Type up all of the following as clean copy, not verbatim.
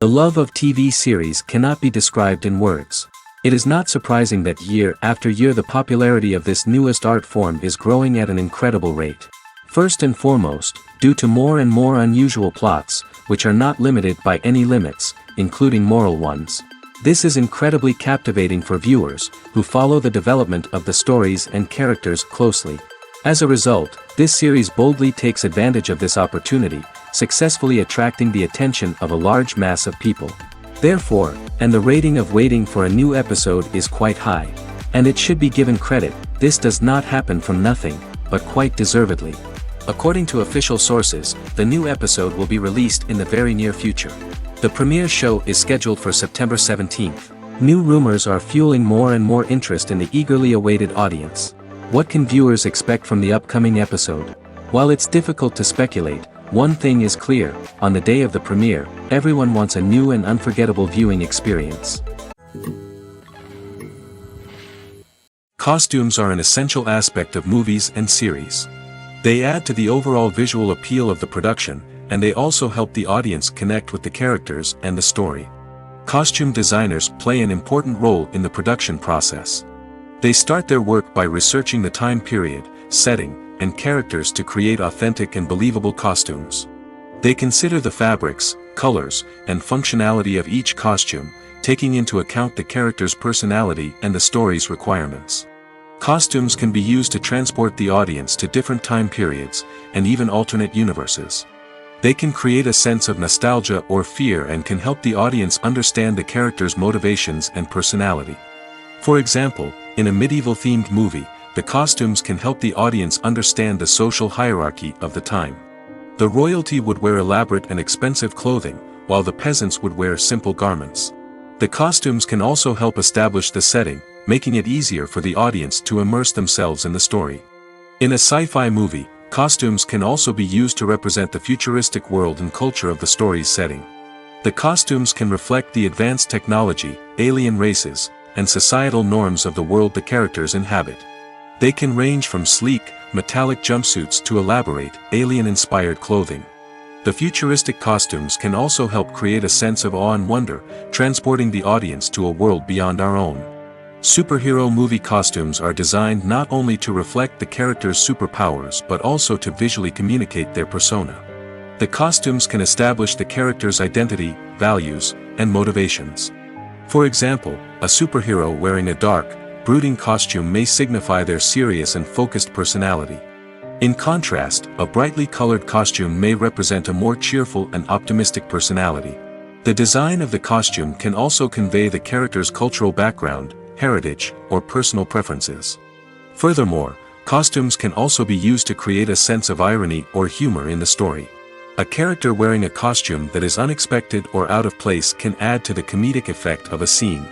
The love of TV series cannot be described in words. It is not surprising that year after year the popularity of this newest art form is growing at an incredible rate. First and foremost, due to more and more unusual plots, which are not limited by any limits, including moral ones. This is incredibly captivating for viewers, who follow the development of the stories and characters closely. As a result, this series boldly takes advantage of this opportunity, successfully attracting the attention of a large mass of people. Therefore, and the rating of waiting for a new episode is quite high. And it should be given credit, this does not happen from nothing, but quite deservedly. According to official sources, the new episode will be released in the very near future. The premiere show is scheduled for September 17th. New rumors are fueling more and more interest in the eagerly awaited audience. What can viewers expect from the upcoming episode? While it's difficult to speculate, one thing is clear: on the day of the premiere, everyone wants a new and unforgettable viewing experience. Costumes are an essential aspect of movies and series. They add to the overall visual appeal of the production, and they also help the audience connect with the characters and the story. Costume designers play an important role in the production process. They start their work by researching the time period, setting, and characters to create authentic and believable costumes. They consider the fabrics, colors, and functionality of each costume, taking into account the character's personality and the story's requirements. Costumes can be used to transport the audience to different time periods, and even alternate universes. They can create a sense of nostalgia or fear and can help the audience understand the character's motivations and personality. For example, in a medieval-themed movie, the costumes can help the audience understand the social hierarchy of the time. The royalty would wear elaborate and expensive clothing, while the peasants would wear simple garments. The costumes can also help establish the setting, making it easier for the audience to immerse themselves in the story. In a sci-fi movie, costumes can also be used to represent the futuristic world and culture of the story's setting. The costumes can reflect the advanced technology, alien races, and societal norms of the world the characters inhabit. They can range from sleek, metallic jumpsuits to elaborate, alien-inspired clothing. The futuristic costumes can also help create a sense of awe and wonder, transporting the audience to a world beyond our own. Superhero movie costumes are designed not only to reflect the character's superpowers but also to visually communicate their persona. The costumes can establish the character's identity, values, and motivations. For example, a superhero wearing a dark, brooding costume may signify their serious and focused personality. In contrast, a brightly colored costume may represent a more cheerful and optimistic personality. The design of the costume can also convey the character's cultural background, heritage, or personal preferences. Furthermore, costumes can also be used to create a sense of irony or humor in the story. A character wearing a costume that is unexpected or out of place can add to the comedic effect of a scene.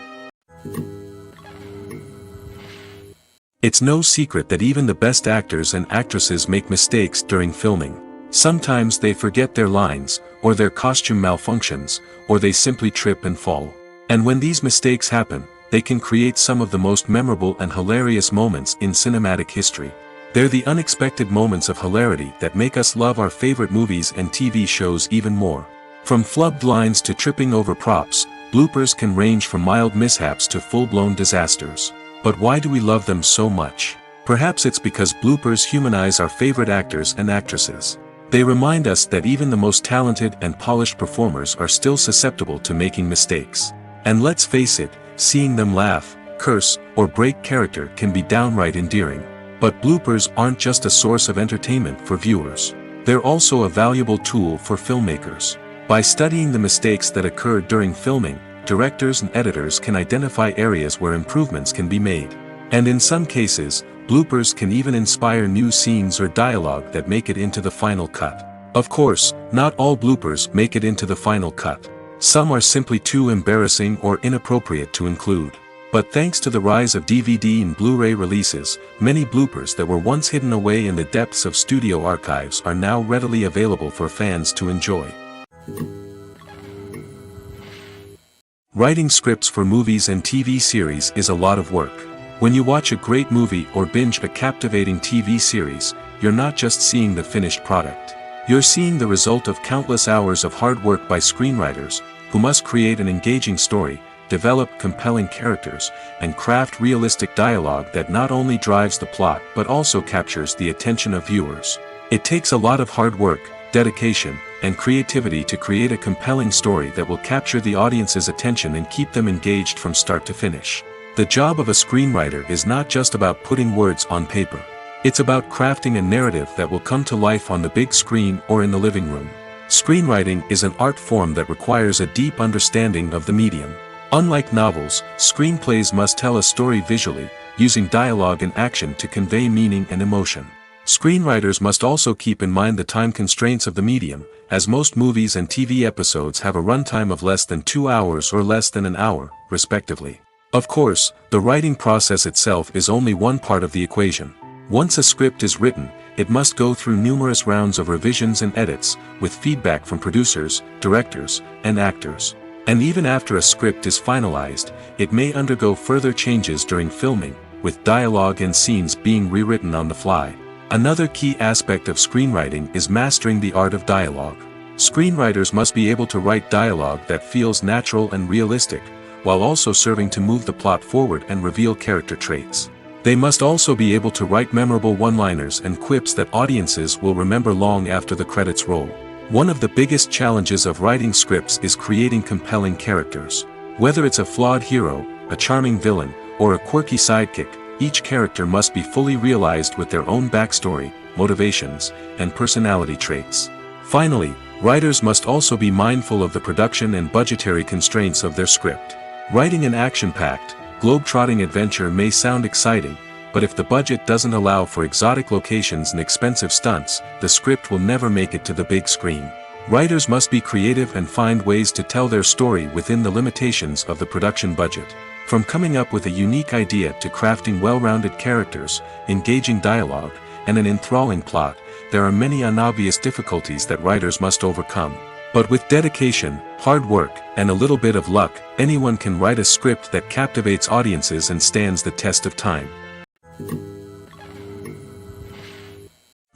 It's no secret that even the best actors and actresses make mistakes during filming. Sometimes they forget their lines, or their costume malfunctions, or they simply trip and fall. And when these mistakes happen, they can create some of the most memorable and hilarious moments in cinematic history. They're the unexpected moments of hilarity that make us love our favorite movies and TV shows even more. From flubbed lines to tripping over props, bloopers can range from mild mishaps to full-blown disasters. But why do we love them so much? Perhaps it's because bloopers humanize our favorite actors and actresses. They remind us that even the most talented and polished performers are still susceptible to making mistakes. And let's face it, seeing them laugh, curse, or break character can be downright endearing. But bloopers aren't just a source of entertainment for viewers. They're also a valuable tool for filmmakers. By studying the mistakes that occurred during filming, directors and editors can identify areas where improvements can be made. And in some cases, bloopers can even inspire new scenes or dialogue that make it into the final cut. Of course, not all bloopers make it into the final cut. Some are simply too embarrassing or inappropriate to include. But thanks to the rise of DVD and Blu-ray releases, many bloopers that were once hidden away in the depths of studio archives are now readily available for fans to enjoy. Writing scripts for movies and TV series is a lot of work. When you watch a great movie or binge a captivating TV series, you're not just seeing the finished product. You're seeing the result of countless hours of hard work by screenwriters, who must create an engaging story, develop compelling characters, and craft realistic dialogue that not only drives the plot but also captures the attention of viewers. It takes a lot of hard work, dedication, and creativity to create a compelling story that will capture the audience's attention and keep them engaged from start to finish. The job of a screenwriter is not just about putting words on paper. It's about crafting a narrative that will come to life on the big screen or in the living room. Screenwriting is an art form that requires a deep understanding of the medium. Unlike novels, screenplays must tell a story visually, using dialogue and action to convey meaning and emotion. Screenwriters must also keep in mind the time constraints of the medium, as most movies and TV episodes have a runtime of less than 2 hours or less than an hour, respectively. Of course, the writing process itself is only one part of the equation. Once a script is written, it must go through numerous rounds of revisions and edits, with feedback from producers, directors, and actors. And even after a script is finalized, it may undergo further changes during filming, with dialogue and scenes being rewritten on the fly. Another key aspect of screenwriting is mastering the art of dialogue. Screenwriters must be able to write dialogue that feels natural and realistic, while also serving to move the plot forward and reveal character traits. They must also be able to write memorable one-liners and quips that audiences will remember long after the credits roll. One of the biggest challenges of writing scripts is creating compelling characters. Whether it's a flawed hero, a charming villain, or a quirky sidekick, each character must be fully realized with their own backstory, motivations, and personality traits. Finally, writers must also be mindful of the production and budgetary constraints of their script. Writing an action-packed, globe-trotting adventure may sound exciting, but if the budget doesn't allow for exotic locations and expensive stunts, the script will never make it to the big screen. Writers must be creative and find ways to tell their story within the limitations of the production budget. From coming up with a unique idea to crafting well-rounded characters, engaging dialogue, and an enthralling plot, there are many unobvious difficulties that writers must overcome. But with dedication, hard work, and a little bit of luck, anyone can write a script that captivates audiences and stands the test of time.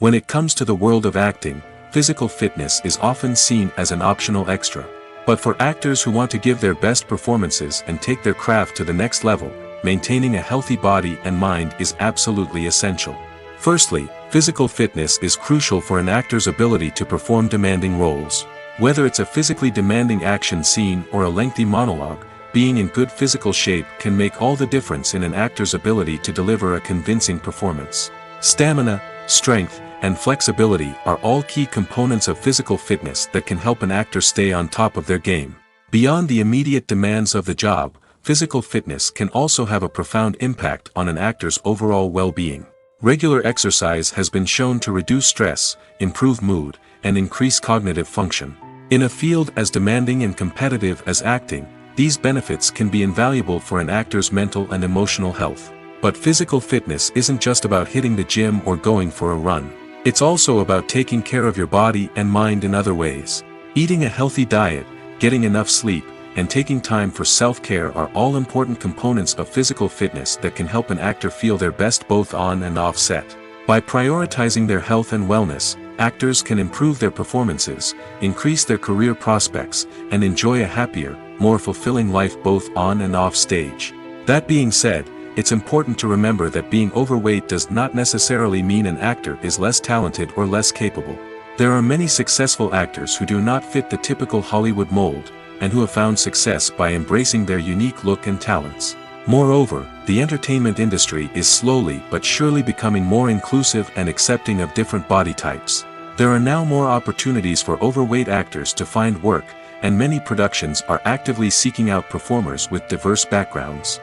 When it comes to the world of acting, physical fitness is often seen as an optional extra. But for actors who want to give their best performances and take their craft to the next level, maintaining a healthy body and mind is absolutely essential. Firstly, physical fitness is crucial for an actor's ability to perform demanding roles. Whether it's a physically demanding action scene or a lengthy monologue, being in good physical shape can make all the difference in an actor's ability to deliver a convincing performance. Stamina, strength, and flexibility are all key components of physical fitness that can help an actor stay on top of their game. Beyond the immediate demands of the job, physical fitness can also have a profound impact on an actor's overall well-being. Regular exercise has been shown to reduce stress, improve mood, and increase cognitive function. In a field as demanding and competitive as acting, these benefits can be invaluable for an actor's mental and emotional health. But physical fitness isn't just about hitting the gym or going for a run. It's also about taking care of your body and mind in other ways. Eating a healthy diet, getting enough sleep, and taking time for self-care are all important components of physical fitness that can help an actor feel their best both on and off set. By prioritizing their health and wellness, actors can improve their performances, increase their career prospects, and enjoy a happier, more fulfilling life both on and off stage. That being said, it's important to remember that being overweight does not necessarily mean an actor is less talented or less capable. There are many successful actors who do not fit the typical Hollywood mold, and who have found success by embracing their unique look and talents. Moreover, the entertainment industry is slowly but surely becoming more inclusive and accepting of different body types. There are now more opportunities for overweight actors to find work, and many productions are actively seeking out performers with diverse backgrounds.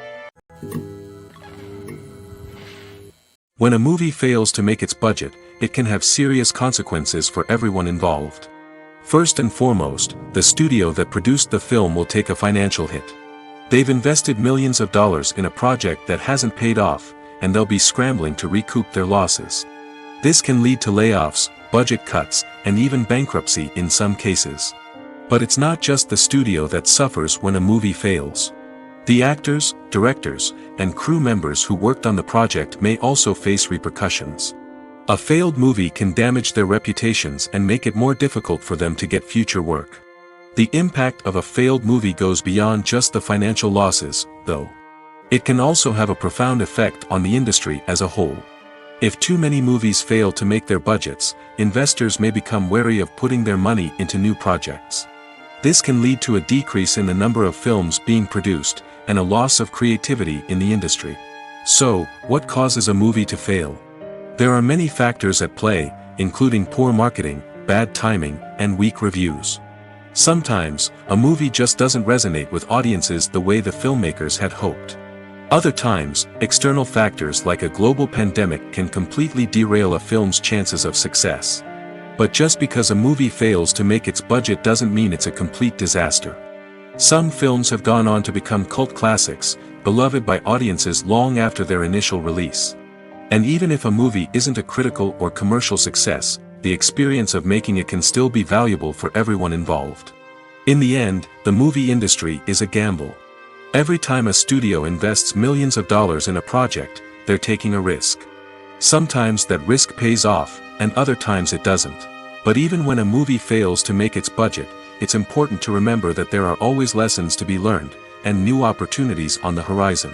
When a movie fails to make its budget, it can have serious consequences for everyone involved. First and foremost, the studio that produced the film will take a financial hit. They've invested millions of dollars in a project that hasn't paid off, and they'll be scrambling to recoup their losses. This can lead to layoffs, budget cuts, and even bankruptcy in some cases. But it's not just the studio that suffers when a movie fails. The actors, directors, and crew members who worked on the project may also face repercussions. A failed movie can damage their reputations and make it more difficult for them to get future work. The impact of a failed movie goes beyond just the financial losses, though. It can also have a profound effect on the industry as a whole. If too many movies fail to make their budgets, investors may become wary of putting their money into new projects. This can lead to a decrease in the number of films being produced, and a loss of creativity in the industry. So, what causes a movie to fail? There are many factors at play, including poor marketing, bad timing, and weak reviews. Sometimes, a movie just doesn't resonate with audiences the way the filmmakers had hoped. Other times, external factors like a global pandemic can completely derail a film's chances of success. But just because a movie fails to make its budget doesn't mean it's a complete disaster. Some films have gone on to become cult classics, beloved by audiences long after their initial release. And even if a movie isn't a critical or commercial success, the experience of making it can still be valuable for everyone involved. In the end, the movie industry is a gamble. Every time a studio invests millions of dollars in a project, they're taking a risk. Sometimes that risk pays off, and other times it doesn't. But even when a movie fails to make its budget, it's important to remember that there are always lessons to be learned, and new opportunities on the horizon.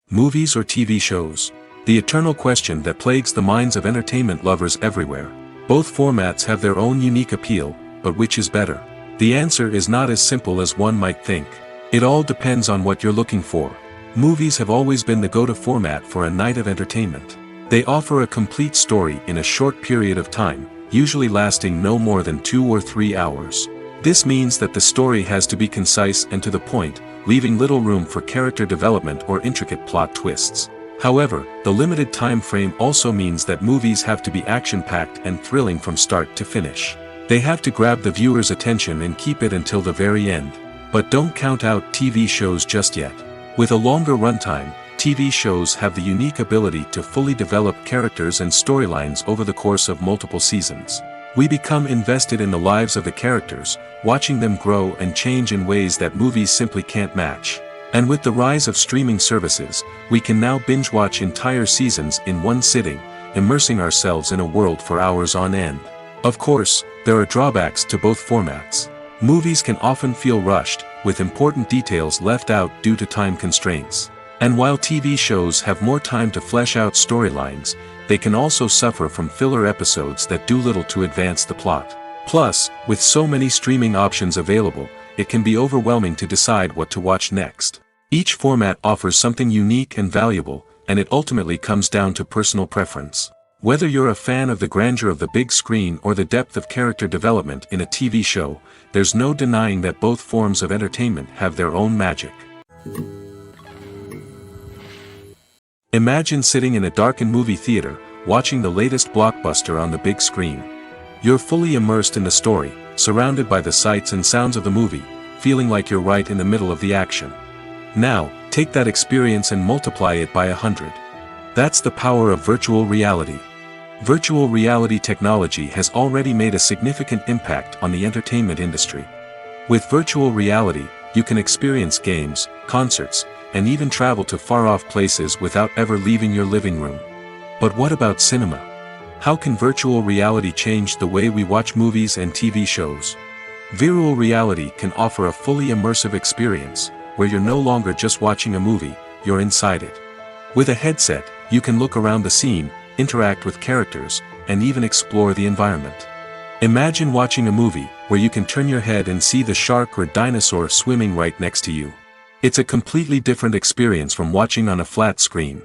Movies or TV shows? The eternal question that plagues the minds of entertainment lovers everywhere. Both formats have their own unique appeal, but which is better? The answer is not as simple as one might think. It all depends on what you're looking for. Movies have always been the go-to format for a night of entertainment. They offer a complete story in a short period of time, usually lasting no more than 2 or 3 hours. This means that the story has to be concise and to the point, leaving little room for character development or intricate plot twists. However, the limited time frame also means that movies have to be action-packed and thrilling from start to finish. They have to grab the viewer's attention and keep it until the very end. But don't count out TV shows just yet. With a longer runtime, TV shows have the unique ability to fully develop characters and storylines over the course of multiple seasons. We become invested in the lives of the characters, watching them grow and change in ways that movies simply can't match. And with the rise of streaming services, we can now binge-watch entire seasons in one sitting, immersing ourselves in a world for hours on end. Of course, there are drawbacks to both formats. Movies can often feel rushed, with important details left out due to time constraints. And while TV shows have more time to flesh out storylines, they can also suffer from filler episodes that do little to advance the plot. Plus, with so many streaming options available, it can be overwhelming to decide what to watch next. Each format offers something unique and valuable, and it ultimately comes down to personal preference. Whether you're a fan of the grandeur of the big screen or the depth of character development in a TV show, there's no denying that both forms of entertainment have their own magic. Imagine sitting in a darkened movie theater, watching the latest blockbuster on the big screen. You're fully immersed in the story, surrounded by the sights and sounds of the movie, feeling like you're right in the middle of the action. Now, take that experience and multiply it by 100. That's the power of virtual reality. Virtual reality technology has already made a significant impact on the entertainment industry. With virtual reality, you can experience games, concerts, and even travel to far-off places without ever leaving your living room. But what about cinema? How can virtual reality change the way we watch movies and TV shows? Virtual reality can offer a fully immersive experience, where you're no longer just watching a movie, you're inside it. With a headset, you can look around the scene, interact with characters, and even explore the environment. Imagine watching a movie, where you can turn your head and see the shark or dinosaur swimming right next to you. It's a completely different experience from watching on a flat screen.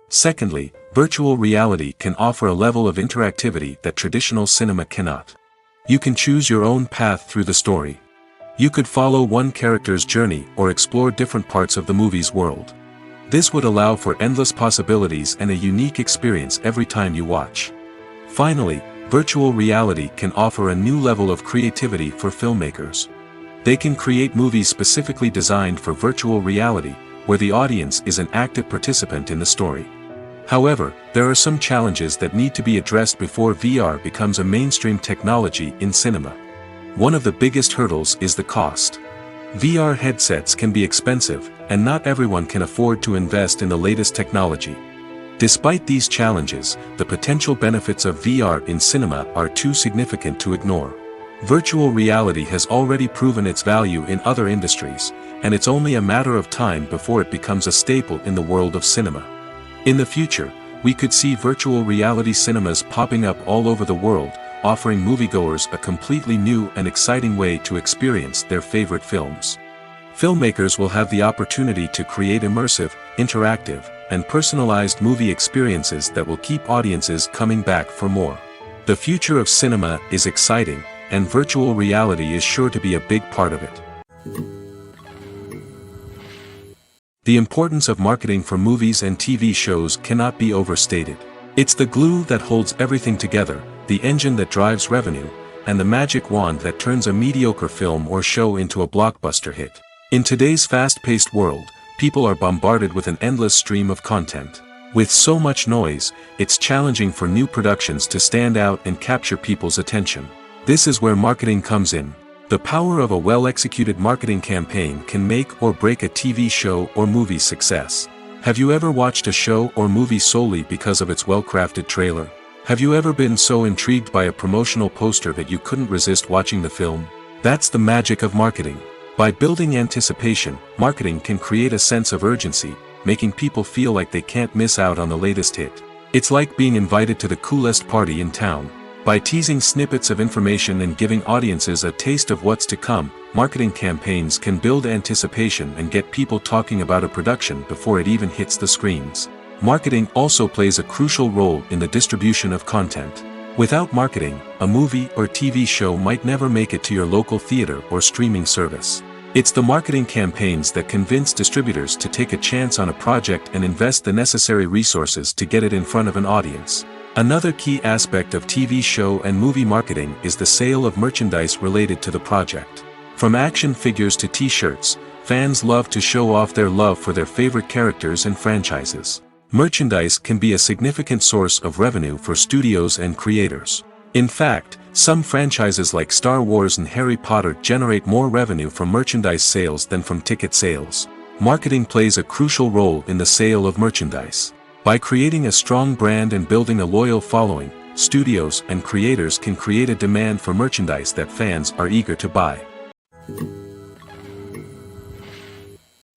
Secondly, virtual reality can offer a level of interactivity that traditional cinema cannot. You can choose your own path through the story. You could follow one character's journey or explore different parts of the movie's world. This would allow for endless possibilities and a unique experience every time you watch. Finally, virtual reality can offer a new level of creativity for filmmakers. They can create movies specifically designed for virtual reality, where the audience is an active participant in the story. However, there are some challenges that need to be addressed before VR becomes a mainstream technology in cinema. One of the biggest hurdles is the cost. VR headsets can be expensive, and not everyone can afford to invest in the latest technology. Despite these challenges, the potential benefits of VR in cinema are too significant to ignore. Virtual reality has already proven its value in other industries, and it's only a matter of time before it becomes a staple in the world of cinema. In the future, we could see virtual reality cinemas popping up all over the world, offering moviegoers a completely new and exciting way to experience their favorite films. Filmmakers will have the opportunity to create immersive, interactive, and personalized movie experiences that will keep audiences coming back for more. The future of cinema is exciting, and virtual reality is sure to be a big part of it. The importance of marketing for movies and TV shows cannot be overstated. It's the glue that holds everything together, the engine that drives revenue, and the magic wand that turns a mediocre film or show into a blockbuster hit. In today's fast-paced world, people are bombarded with an endless stream of content. With so much noise, it's challenging for new productions to stand out and capture people's attention. This is where marketing comes in. The power of a well-executed marketing campaign can make or break a TV show or movie's success. Have you ever watched a show or movie solely because of its well-crafted trailer? Have you ever been so intrigued by a promotional poster that you couldn't resist watching the film? That's the magic of marketing. By building anticipation, marketing can create a sense of urgency, making people feel like they can't miss out on the latest hit. It's like being invited to the coolest party in town. By teasing snippets of information and giving audiences a taste of what's to come, marketing campaigns can build anticipation and get people talking about a production before it even hits the screens. Marketing also plays a crucial role in the distribution of content. Without marketing, a movie or TV show might never make it to your local theater or streaming service. It's the marketing campaigns that convince distributors to take a chance on a project and invest the necessary resources to get it in front of an audience. Another key aspect of TV show and movie marketing is the sale of merchandise related to the project. From action figures to t-shirts, fans love to show off their love for their favorite characters and franchises. Merchandise can be a significant source of revenue for studios and creators. In fact, some franchises like Star Wars and Harry Potter generate more revenue from merchandise sales than from ticket sales. Marketing plays a crucial role in the sale of merchandise. By creating a strong brand and building a loyal following, studios and creators can create a demand for merchandise that fans are eager to buy.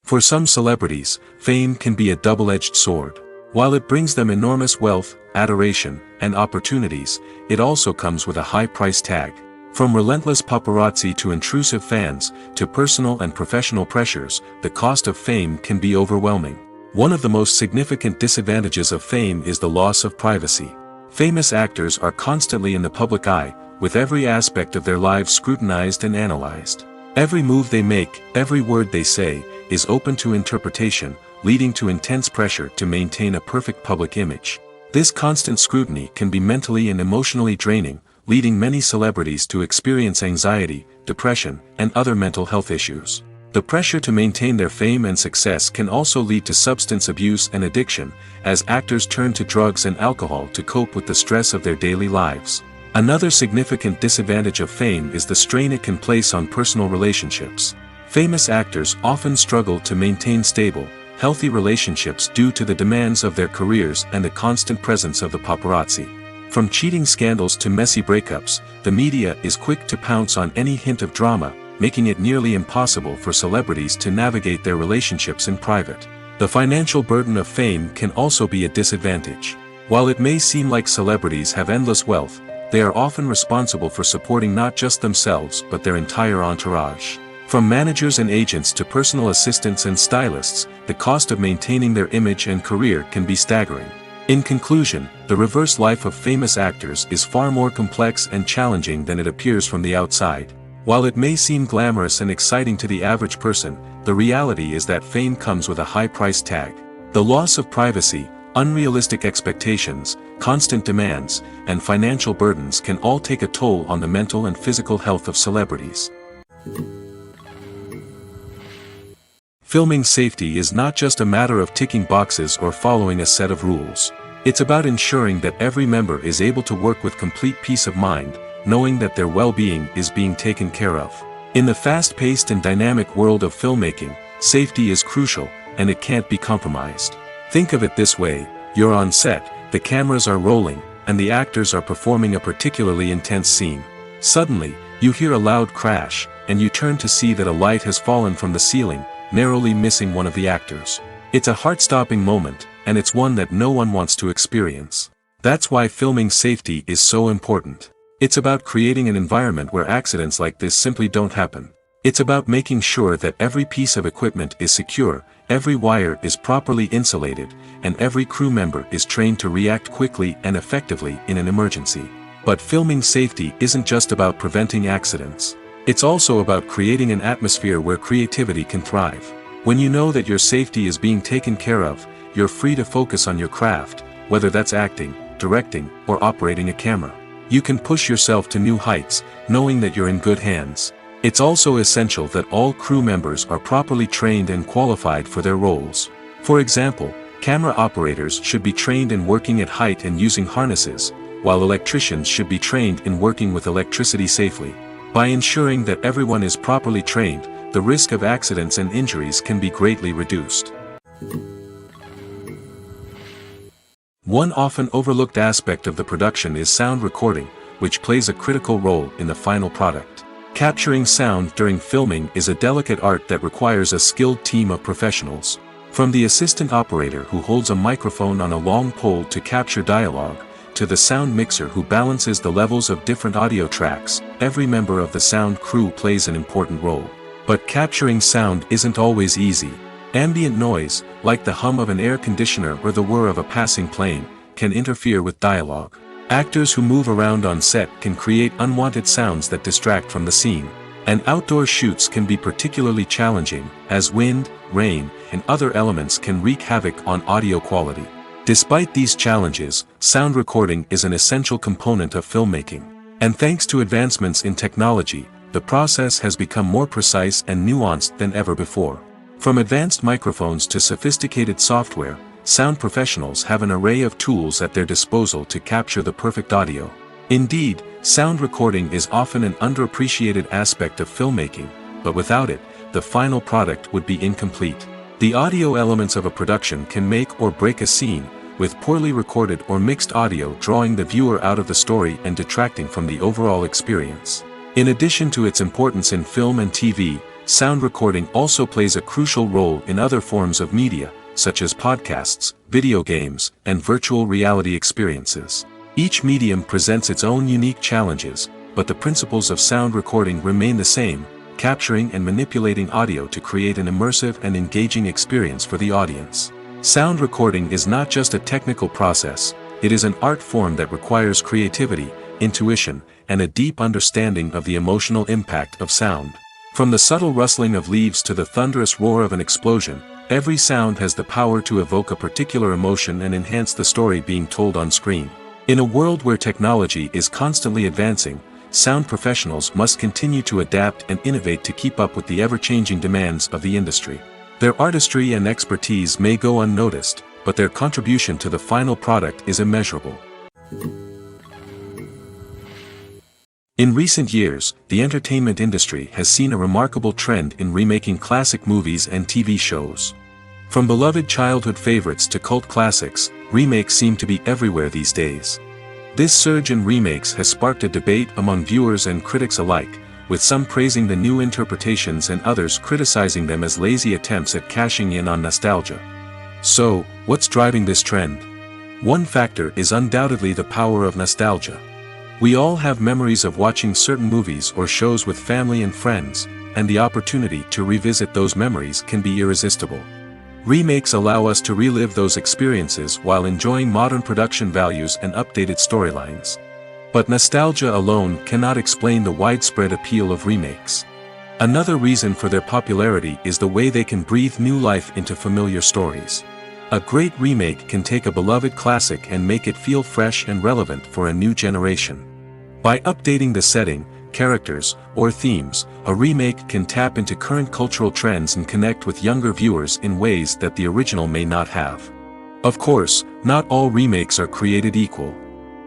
For some celebrities, fame can be a double-edged sword. While it brings them enormous wealth, adoration, and opportunities, it also comes with a high price tag. From relentless paparazzi to intrusive fans, to personal and professional pressures, the cost of fame can be overwhelming. One of the most significant disadvantages of fame is the loss of privacy. Famous actors are constantly in the public eye, with every aspect of their lives scrutinized and analyzed. Every move they make, every word they say, is open to interpretation, leading to intense pressure to maintain a perfect public image. This constant scrutiny can be mentally and emotionally draining, leading many celebrities to experience anxiety, depression, and other mental health issues. The pressure to maintain their fame and success can also lead to substance abuse and addiction, as actors turn to drugs and alcohol to cope with the stress of their daily lives. Another significant disadvantage of fame is the strain it can place on personal relationships. Famous actors often struggle to maintain stable, healthy relationships due to the demands of their careers and the constant presence of the paparazzi. From cheating scandals to messy breakups, the media is quick to pounce on any hint of drama, making it nearly impossible for celebrities to navigate their relationships in private. The financial burden of fame can also be a disadvantage. While it may seem like celebrities have endless wealth, they are often responsible for supporting not just themselves but their entire entourage. From managers and agents to personal assistants and stylists, the cost of maintaining their image and career can be staggering. In conclusion, the reverse life of famous actors is far more complex and challenging than it appears from the outside. While it may seem glamorous and exciting to the average person, the reality is that fame comes with a high price tag. The loss of privacy, unrealistic expectations, constant demands, and financial burdens can all take a toll on the mental and physical health of celebrities. Filming safety is not just a matter of ticking boxes or following a set of rules. It's about ensuring that every member is able to work with complete peace of mind, knowing that their well-being is being taken care of. In the fast-paced and dynamic world of filmmaking, safety is crucial, and it can't be compromised. Think of it this way: You're on set, the cameras are rolling, and the actors are performing a particularly intense scene. Suddenly, you hear a loud crash, and you turn to see that a light has fallen from the ceiling, narrowly missing one of the actors. It's a heart-stopping moment, and it's one that no one wants to experience. That's why filming safety is so important. It's about creating an environment where accidents like this simply don't happen. It's about making sure that every piece of equipment is secure, every wire is properly insulated, and every crew member is trained to react quickly and effectively in an emergency. But filming safety isn't just about preventing accidents. It's also about creating an atmosphere where creativity can thrive. When you know that your safety is being taken care of, you're free to focus on your craft, whether that's acting, directing, or operating a camera. You can push yourself to new heights, knowing that you're in good hands. It's also essential that all crew members are properly trained and qualified for their roles. For example, camera operators should be trained in working at height and using harnesses, while electricians should be trained in working with electricity safely. By ensuring that everyone is properly trained, the risk of accidents and injuries can be greatly reduced. One often overlooked aspect of the production is sound recording, which plays a critical role in the final product. Capturing sound during filming is a delicate art that requires a skilled team of professionals. From the assistant operator who holds a microphone on a long pole to capture dialogue, to the sound mixer who balances the levels of different audio tracks, every member of the sound crew plays an important role. But capturing sound isn't always easy. Ambient noise, like the hum of an air conditioner or the whir of a passing plane, can interfere with dialogue. Actors who move around on set can create unwanted sounds that distract from the scene. And outdoor shoots can be particularly challenging, as wind, rain, and other elements can wreak havoc on audio quality. Despite these challenges, sound recording is an essential component of filmmaking. And thanks to advancements in technology, the process has become more precise and nuanced than ever before. From advanced microphones to sophisticated software, sound professionals have an array of tools at their disposal to capture the perfect audio. Indeed, sound recording is often an underappreciated aspect of filmmaking, but without it, the final product would be incomplete. The audio elements of a production can make or break a scene, with poorly recorded or mixed audio drawing the viewer out of the story and detracting from the overall experience. In addition to its importance in film and TV, sound recording also plays a crucial role in other forms of media, such as podcasts, video games, and virtual reality experiences. Each medium presents its own unique challenges, but the principles of sound recording remain the same, capturing and manipulating audio to create an immersive and engaging experience for the audience. Sound recording is not just a technical process, it is an art form that requires creativity, intuition, and a deep understanding of the emotional impact of sound. From the subtle rustling of leaves to the thunderous roar of an explosion, every sound has the power to evoke a particular emotion and enhance the story being told on screen. In a world where technology is constantly advancing, sound professionals must continue to adapt and innovate to keep up with the ever-changing demands of the industry. Their artistry and expertise may go unnoticed, but their contribution to the final product is immeasurable. In recent years, the entertainment industry has seen a remarkable trend in remaking classic movies and TV shows. From beloved childhood favorites to cult classics, remakes seem to be everywhere these days. This surge in remakes has sparked a debate among viewers and critics alike, with some praising the new interpretations and others criticizing them as lazy attempts at cashing in on nostalgia. So, what's driving this trend? One factor is undoubtedly the power of nostalgia. We all have memories of watching certain movies or shows with family and friends, and the opportunity to revisit those memories can be irresistible. Remakes allow us to relive those experiences while enjoying modern production values and updated storylines. But nostalgia alone cannot explain the widespread appeal of remakes. Another reason for their popularity is the way they can breathe new life into familiar stories. A great remake can take a beloved classic and make it feel fresh and relevant for a new generation. By updating the setting, characters, or themes, a remake can tap into current cultural trends and connect with younger viewers in ways that the original may not have. Of course, not all remakes are created equal.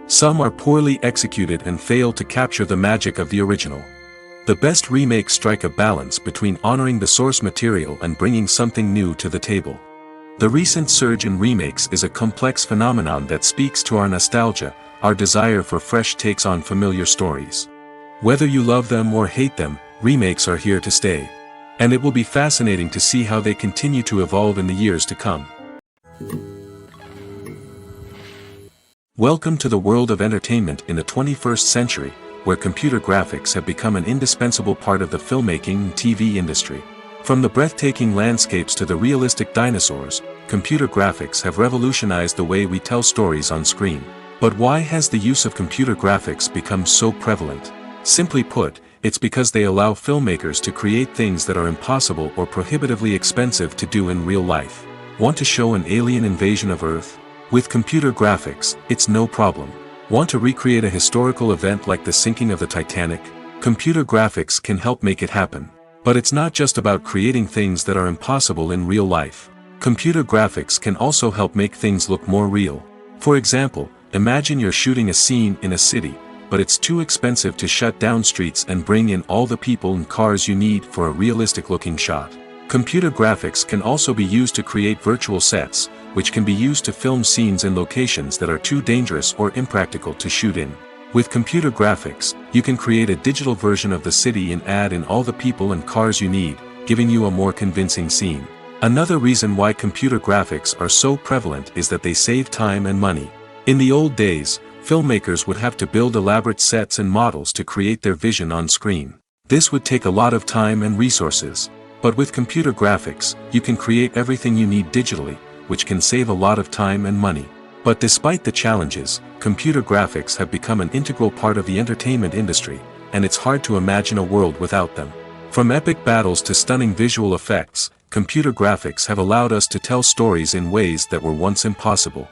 Some are poorly executed and fail to capture the magic of the original. The best remakes strike a balance between honoring the source material and bringing something new to the table. The recent surge in remakes is a complex phenomenon that speaks to our nostalgia, our desire for fresh takes on familiar stories. Whether you love them or hate them, remakes are here to stay. And it will be fascinating to see how they continue to evolve in the years to come. Welcome to the world of entertainment in the 21st century, where computer graphics have become an indispensable part of the filmmaking and TV industry. From the breathtaking landscapes to the realistic dinosaurs, computer graphics have revolutionized the way we tell stories on screen. But why has the use of computer graphics become so prevalent? Simply put, it's because they allow filmmakers to create things that are impossible or prohibitively expensive to do in real life. Want to show an alien invasion of Earth? With computer graphics, it's no problem. Want to recreate a historical event like the sinking of the Titanic? Computer graphics can help make it happen. But it's not just about creating things that are impossible in real life. Computer graphics can also help make things look more real. For example, imagine you're shooting a scene in a city, but it's too expensive to shut down streets and bring in all the people and cars you need for a realistic-looking shot. Computer graphics can also be used to create virtual sets, which can be used to film scenes in locations that are too dangerous or impractical to shoot in. With computer graphics, you can create a digital version of the city and add in all the people and cars you need, giving you a more convincing scene. Another reason why computer graphics are so prevalent is that they save time and money. In the old days, filmmakers would have to build elaborate sets and models to create their vision on screen. This would take a lot of time and resources. But with computer graphics, you can create everything you need digitally, which can save a lot of time and money. But despite the challenges, computer graphics have become an integral part of the entertainment industry, and it's hard to imagine a world without them. From epic battles to stunning visual effects, computer graphics have allowed us to tell stories in ways that were once impossible.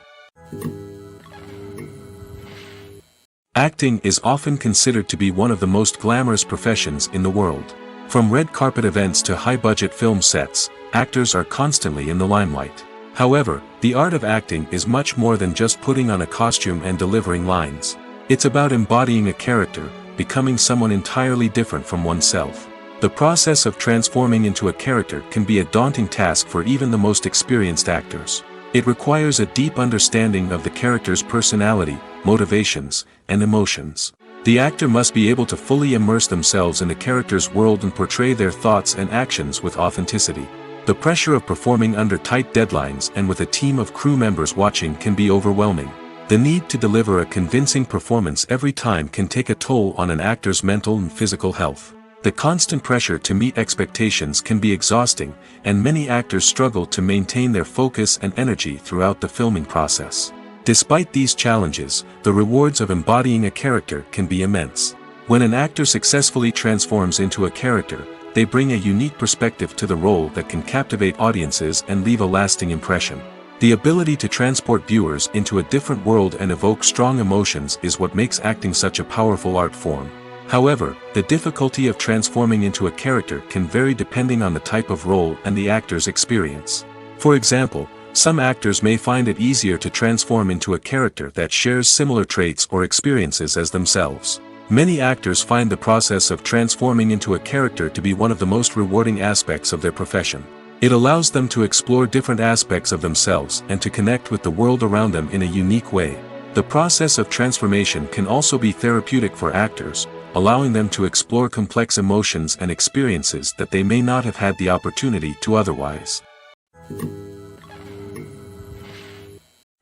Acting is often considered to be one of the most glamorous professions in the world. From red carpet events to high-budget film sets, actors are constantly in the limelight. However, the art of acting is much more than just putting on a costume and delivering lines. It's about embodying a character, becoming someone entirely different from oneself. The process of transforming into a character can be a daunting task for even the most experienced actors. It requires a deep understanding of the character's personality, motivations, and emotions. The actor must be able to fully immerse themselves in the character's world and portray their thoughts and actions with authenticity. The pressure of performing under tight deadlines and with a team of crew members watching can be overwhelming. The need to deliver a convincing performance every time can take a toll on an actor's mental and physical health. The constant pressure to meet expectations can be exhausting, and many actors struggle to maintain their focus and energy throughout the filming process. Despite these challenges, the rewards of embodying a character can be immense. When an actor successfully transforms into a character, they bring a unique perspective to the role that can captivate audiences and leave a lasting impression. The ability to transport viewers into a different world and evoke strong emotions is what makes acting such a powerful art form. However, the difficulty of transforming into a character can vary depending on the type of role and the actor's experience. For example, some actors may find it easier to transform into a character that shares similar traits or experiences as themselves. Many actors find the process of transforming into a character to be one of the most rewarding aspects of their profession. It allows them to explore different aspects of themselves and to connect with the world around them in a unique way. The process of transformation can also be therapeutic for actors, allowing them to explore complex emotions and experiences that they may not have had the opportunity to otherwise.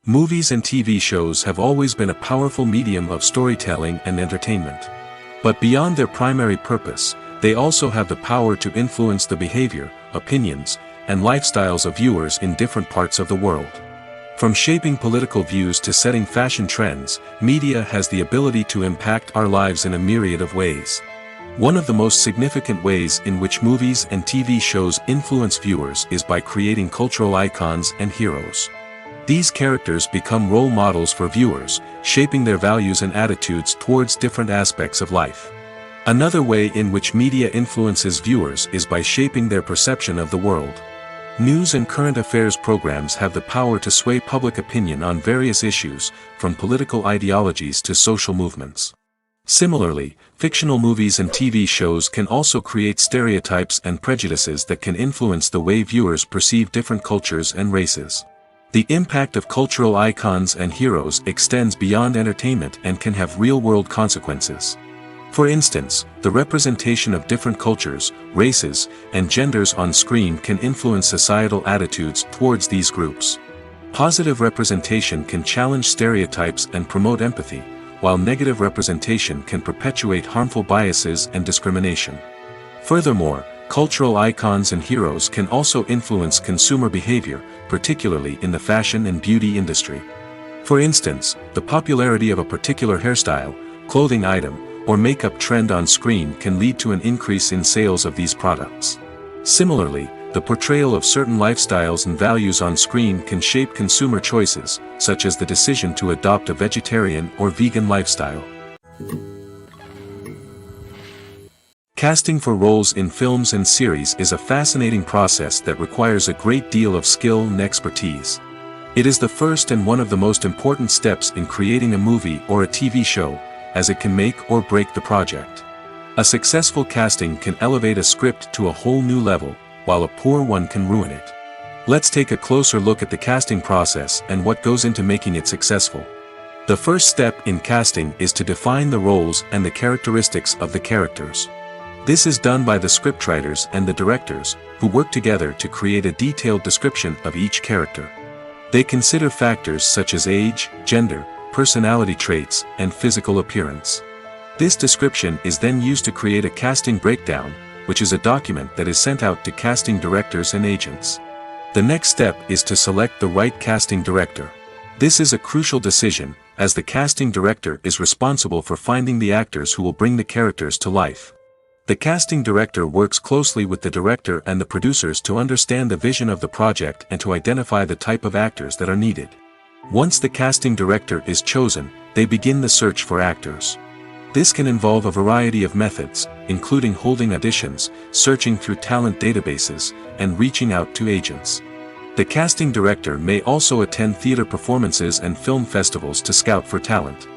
Movies and TV shows have always been a powerful medium of storytelling and entertainment. But beyond their primary purpose, they also have the power to influence the behavior, opinions, and lifestyles of viewers in different parts of the world. From shaping political views to setting fashion trends, media has the ability to impact our lives in a myriad of ways. One of the most significant ways in which movies and TV shows influence viewers is by creating cultural icons and heroes. These characters become role models for viewers, shaping their values and attitudes towards different aspects of life. Another way in which media influences viewers is by shaping their perception of the world. News and current affairs programs have the power to sway public opinion on various issues, from political ideologies to social movements. Similarly, fictional movies and TV shows can also create stereotypes and prejudices that can influence the way viewers perceive different cultures and races. The impact of cultural icons and heroes extends beyond entertainment and can have real-world consequences. For instance, the representation of different cultures, races, and genders on screen can influence societal attitudes towards these groups. Positive representation can challenge stereotypes and promote empathy, while negative representation can perpetuate harmful biases and discrimination. Furthermore, cultural icons and heroes can also influence consumer behavior, particularly in the fashion and beauty industry. For instance, the popularity of a particular hairstyle, clothing item, or makeup trend on screen can lead to an increase in sales of these products. Similarly, the portrayal of certain lifestyles and values on screen can shape consumer choices, such as the decision to adopt a vegetarian or vegan lifestyle. Casting for roles in films and series is a fascinating process that requires a great deal of skill and expertise. It is the first and one of the most important steps in creating a movie or a TV show, as it can make or break the project. A successful casting can elevate a script to a whole new level, while a poor one can ruin it. Let's take a closer look at the casting process and what goes into making it successful. The first step in casting is to define the roles and the characteristics of the characters. This is done by the scriptwriters and the directors, who work together to create a detailed description of each character. They consider factors such as age, gender, personality traits, and physical appearance. This description is then used to create a casting breakdown, which is a document that is sent out to casting directors and agents. The next step is to select the right casting director. This is a crucial decision, as the casting director is responsible for finding the actors who will bring the characters to life. The casting director works closely with the director and the producers to understand the vision of the project and to identify the type of actors that are needed. Once the casting director is chosen, they begin the search for actors. This can involve a variety of methods, including holding auditions, searching through talent databases, and reaching out to agents. The casting director may also attend theater performances and film festivals to scout for talent.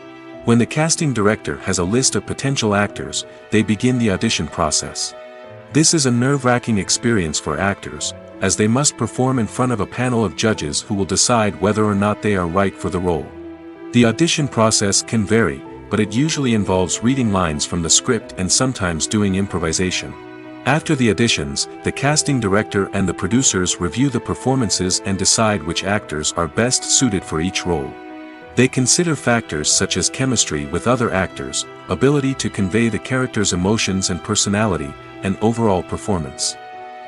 When the casting director has a list of potential actors, they begin the audition process. This is a nerve-wracking experience for actors, as they must perform in front of a panel of judges who will decide whether or not they are right for the role. The audition process can vary, but it usually involves reading lines from the script and sometimes doing improvisation. After the auditions, the casting director and the producers review the performances and decide which actors are best suited for each role. They consider factors such as chemistry with other actors, ability to convey the character's emotions and personality, and overall performance.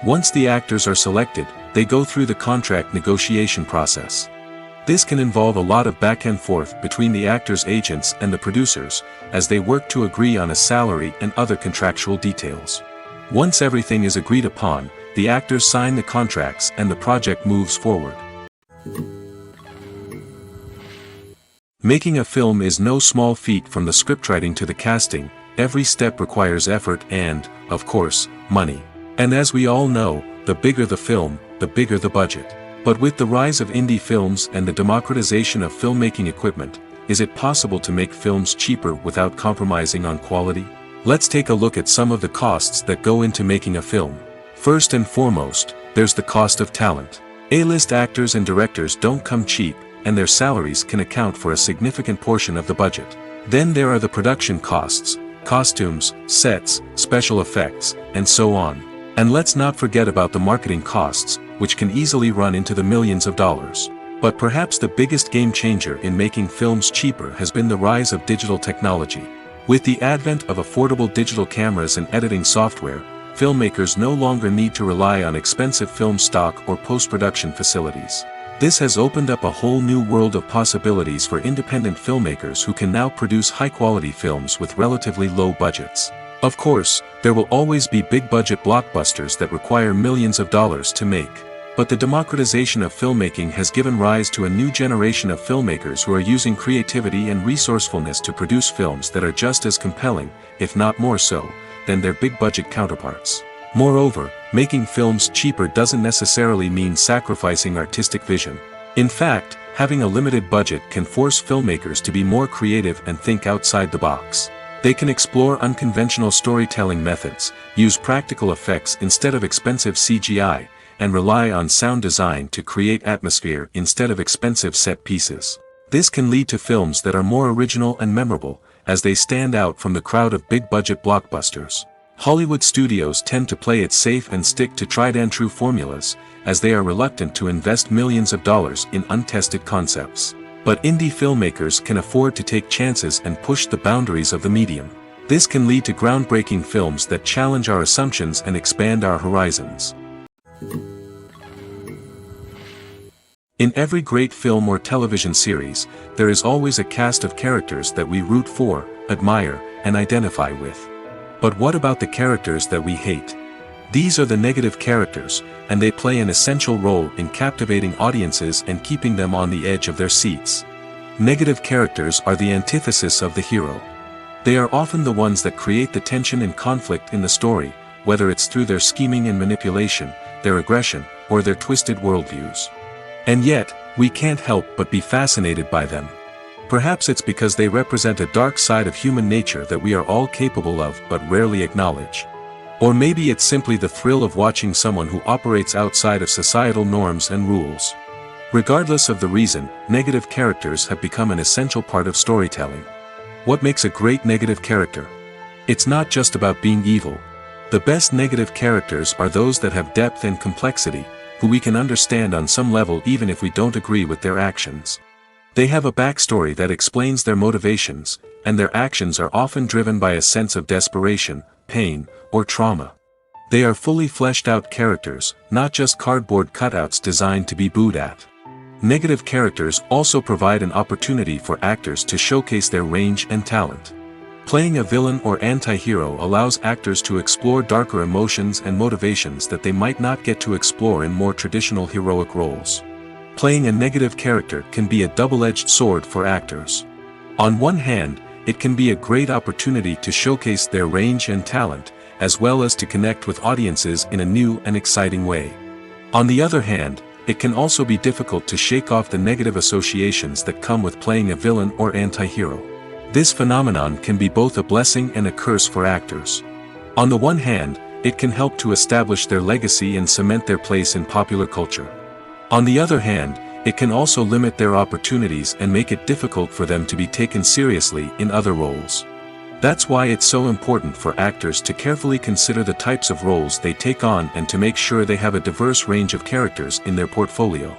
Once the actors are selected, they go through the contract negotiation process. This can involve a lot of back and forth between the actors' agents and the producers, as they work to agree on a salary and other contractual details. Once everything is agreed upon, the actors sign the contracts and the project moves forward. Making a film is no small feat. From the scriptwriting to the casting, every step requires effort and, of course, money. And as we all know, the bigger the film, the bigger the budget. But with the rise of indie films and the democratization of filmmaking equipment, is it possible to make films cheaper without compromising on quality? Let's take a look at some of the costs that go into making a film. First and foremost, there's the cost of talent. A-list actors and directors don't come cheap, and their salaries can account for a significant portion of the budget. Then there are the production costs, costumes, sets, special effects, and so on. And let's not forget about the marketing costs, which can easily run into the millions of dollars. But perhaps the biggest game changer in making films cheaper has been the rise of digital technology. With the advent of affordable digital cameras and editing software, filmmakers no longer need to rely on expensive film stock or post-production facilities. This has opened up a whole new world of possibilities for independent filmmakers who can now produce high-quality films with relatively low budgets. Of course, there will always be big-budget blockbusters that require millions of dollars to make. But the democratization of filmmaking has given rise to a new generation of filmmakers who are using creativity and resourcefulness to produce films that are just as compelling, if not more so, than their big-budget counterparts. Moreover, making films cheaper doesn't necessarily mean sacrificing artistic vision. In fact, having a limited budget can force filmmakers to be more creative and think outside the box. They can explore unconventional storytelling methods, use practical effects instead of expensive CGI, and rely on sound design to create atmosphere instead of expensive set pieces. This can lead to films that are more original and memorable, as they stand out from the crowd of big-budget blockbusters. Hollywood studios tend to play it safe and stick to tried-and-true formulas, as they are reluctant to invest millions of dollars in untested concepts. But indie filmmakers can afford to take chances and push the boundaries of the medium. This can lead to groundbreaking films that challenge our assumptions and expand our horizons. In every great film or television series, there is always a cast of characters that we root for, admire, and identify with. But what about the characters that we hate? These are the negative characters, and they play an essential role in captivating audiences and keeping them on the edge of their seats. Negative characters are the antithesis of the hero. They are often the ones that create the tension and conflict in the story, whether it's through their scheming and manipulation, their aggression, or their twisted worldviews. And yet, we can't help but be fascinated by them. Perhaps it's because they represent a dark side of human nature that we are all capable of but rarely acknowledge. Or maybe it's simply the thrill of watching someone who operates outside of societal norms and rules. Regardless of the reason, negative characters have become an essential part of storytelling. What makes a great negative character? It's not just about being evil. The best negative characters are those that have depth and complexity, who we can understand on some level even if we don't agree with their actions. They have a backstory that explains their motivations, and their actions are often driven by a sense of desperation, pain, or trauma. They are fully fleshed out characters, not just cardboard cutouts designed to be booed at. Negative characters also provide an opportunity for actors to showcase their range and talent. Playing a villain or anti-hero allows actors to explore darker emotions and motivations that they might not get to explore in more traditional heroic roles. Playing a negative character can be a double-edged sword for actors. On one hand, it can be a great opportunity to showcase their range and talent, as well as to connect with audiences in a new and exciting way. On the other hand, it can also be difficult to shake off the negative associations that come with playing a villain or anti-hero. This phenomenon can be both a blessing and a curse for actors. On the one hand, it can help to establish their legacy and cement their place in popular culture. On the other hand, it can also limit their opportunities and make it difficult for them to be taken seriously in other roles. That's why it's so important for actors to carefully consider the types of roles they take on and to make sure they have a diverse range of characters in their portfolio.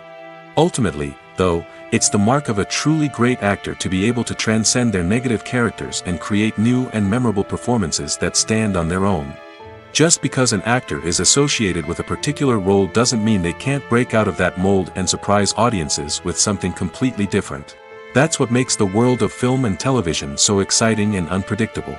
Ultimately, though, it's the mark of a truly great actor to be able to transcend their negative characters and create new and memorable performances that stand on their own. Just because an actor is associated with a particular role doesn't mean they can't break out of that mold and surprise audiences with something completely different. That's what makes the world of film and television so exciting and unpredictable.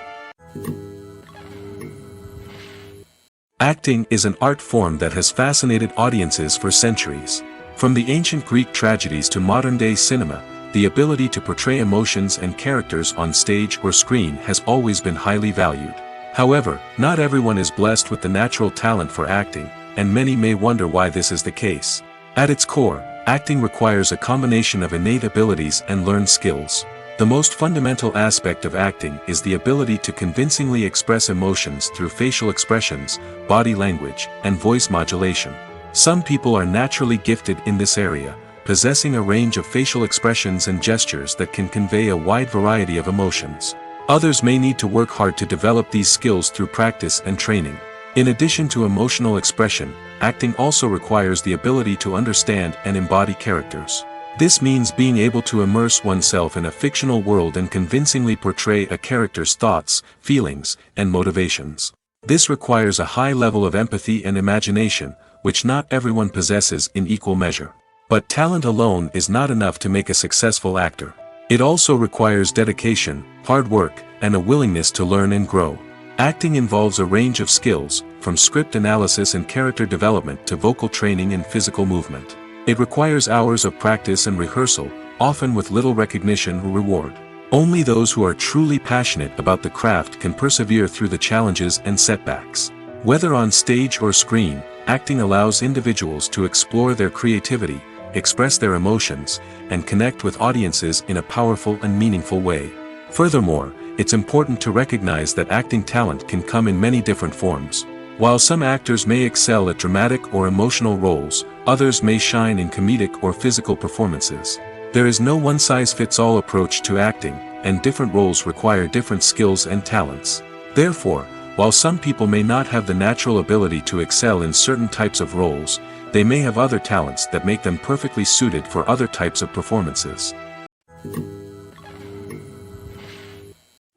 Acting is an art form that has fascinated audiences for centuries. From the ancient Greek tragedies to modern-day cinema, the ability to portray emotions and characters on stage or screen has always been highly valued. However, not everyone is blessed with the natural talent for acting, and many may wonder why this is the case. At its core, acting requires a combination of innate abilities and learned skills. The most fundamental aspect of acting is the ability to convincingly express emotions through facial expressions, body language, and voice modulation. Some people are naturally gifted in this area, possessing a range of facial expressions and gestures that can convey a wide variety of emotions. Others may need to work hard to develop these skills through practice and training. In addition to emotional expression, acting also requires the ability to understand and embody characters. This means being able to immerse oneself in a fictional world and convincingly portray a character's thoughts, feelings, and motivations. This requires a high level of empathy and imagination, which not everyone possesses in equal measure. But talent alone is not enough to make a successful actor. It also requires dedication, hard work, and a willingness to learn and grow. Acting involves a range of skills, from script analysis and character development to vocal training and physical movement. It requires hours of practice and rehearsal, often with little recognition or reward. Only those who are truly passionate about the craft can persevere through the challenges and setbacks. Whether on stage or screen, acting allows individuals to explore their creativity, express their emotions, and connect with audiences in a powerful and meaningful way. Furthermore, it's important to recognize that acting talent can come in many different forms. While some actors may excel at dramatic or emotional roles, others may shine in comedic or physical performances. There is no one-size-fits-all approach to acting, and different roles require different skills and talents. Therefore, while some people may not have the natural ability to excel in certain types of roles, they may have other talents that make them perfectly suited for other types of performances.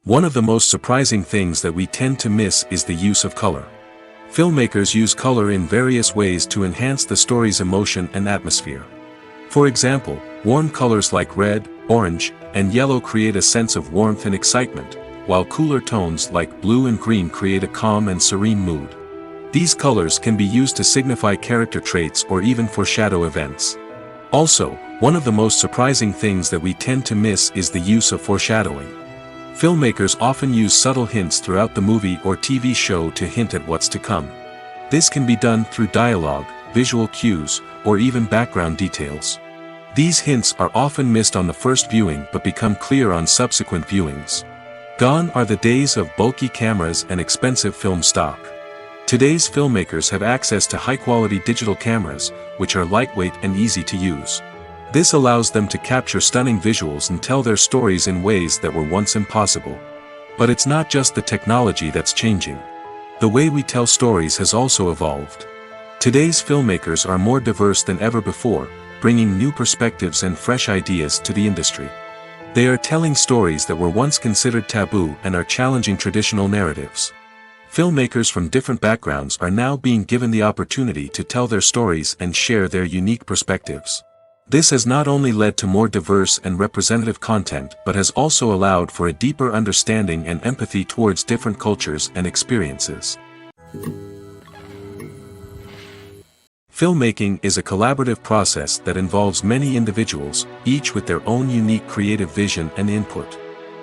One of the most surprising things that we tend to miss is the use of color. Filmmakers use color in various ways to enhance the story's emotion and atmosphere. For example, warm colors like red, orange, and yellow create a sense of warmth and excitement, while cooler tones like blue and green create a calm and serene mood. These colors can be used to signify character traits or even foreshadow events. Also, one of the most surprising things that we tend to miss is the use of foreshadowing. Filmmakers often use subtle hints throughout the movie or TV show to hint at what's to come. This can be done through dialogue, visual cues, or even background details. These hints are often missed on the first viewing but become clear on subsequent viewings. Gone are the days of bulky cameras and expensive film stock. Today's filmmakers have access to high-quality digital cameras, which are lightweight and easy to use. This allows them to capture stunning visuals and tell their stories in ways that were once impossible. But it's not just the technology that's changing. The way we tell stories has also evolved. Today's filmmakers are more diverse than ever before, bringing new perspectives and fresh ideas to the industry. They are telling stories that were once considered taboo and are challenging traditional narratives. Filmmakers from different backgrounds are now being given the opportunity to tell their stories and share their unique perspectives. This has not only led to more diverse and representative content but has also allowed for a deeper understanding and empathy towards different cultures and experiences. Filmmaking is a collaborative process that involves many individuals, each with their own unique creative vision and input.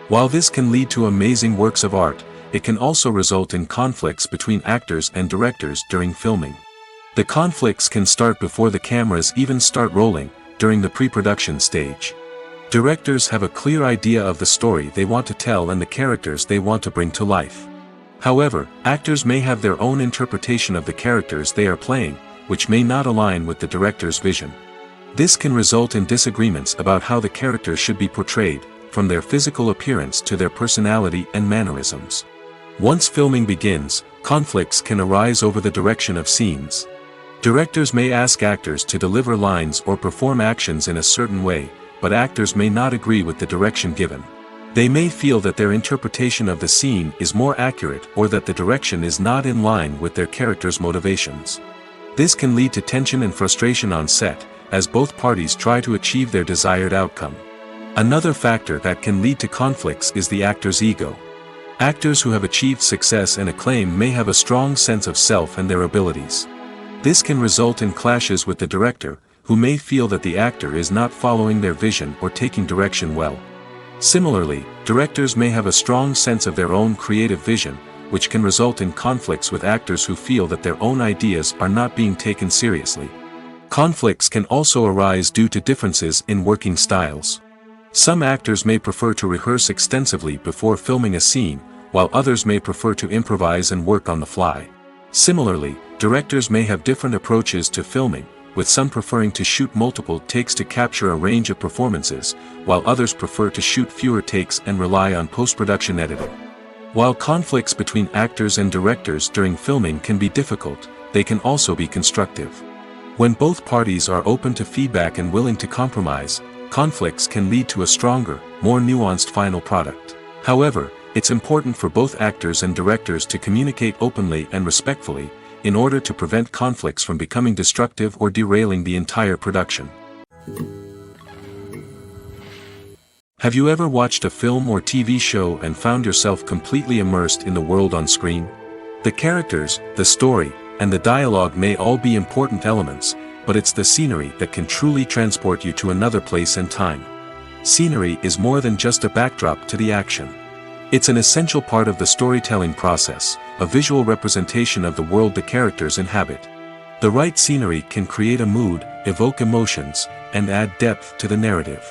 While this can lead to amazing works of art, it can also result in conflicts between actors and directors during filming. The conflicts can start before the cameras even start rolling, during the pre-production stage. Directors have a clear idea of the story they want to tell and the characters they want to bring to life. However, actors may have their own interpretation of the characters they are playing, which may not align with the director's vision. This can result in disagreements about how the characters should be portrayed, from their physical appearance to their personality and mannerisms. Once filming begins, conflicts can arise over the direction of scenes. Directors may ask actors to deliver lines or perform actions in a certain way, but actors may not agree with the direction given. They may feel that their interpretation of the scene is more accurate or that the direction is not in line with their character's motivations. This can lead to tension and frustration on set, as both parties try to achieve their desired outcome. Another factor that can lead to conflicts is the actor's ego. Actors who have achieved success and acclaim may have a strong sense of self and their abilities. This can result in clashes with the director, who may feel that the actor is not following their vision or taking direction well. Similarly, directors may have a strong sense of their own creative vision, which can result in conflicts with actors who feel that their own ideas are not being taken seriously. Conflicts can also arise due to differences in working styles. Some actors may prefer to rehearse extensively before filming a scene, while others may prefer to improvise and work on the fly. Similarly, directors may have different approaches to filming, with some preferring to shoot multiple takes to capture a range of performances, while others prefer to shoot fewer takes and rely on post-production editing. While conflicts between actors and directors during filming can be difficult, they can also be constructive. When both parties are open to feedback and willing to compromise, conflicts can lead to a stronger, more nuanced final product. However, it's important for both actors and directors to communicate openly and respectfully, in order to prevent conflicts from becoming destructive or derailing the entire production. Have you ever watched a film or TV show and found yourself completely immersed in the world on screen? The characters, the story, and the dialogue may all be important elements, but it's the scenery that can truly transport you to another place and time. Scenery is more than just a backdrop to the action. It's an essential part of the storytelling process, a visual representation of the world the characters inhabit. The right scenery can create a mood, evoke emotions, and add depth to the narrative.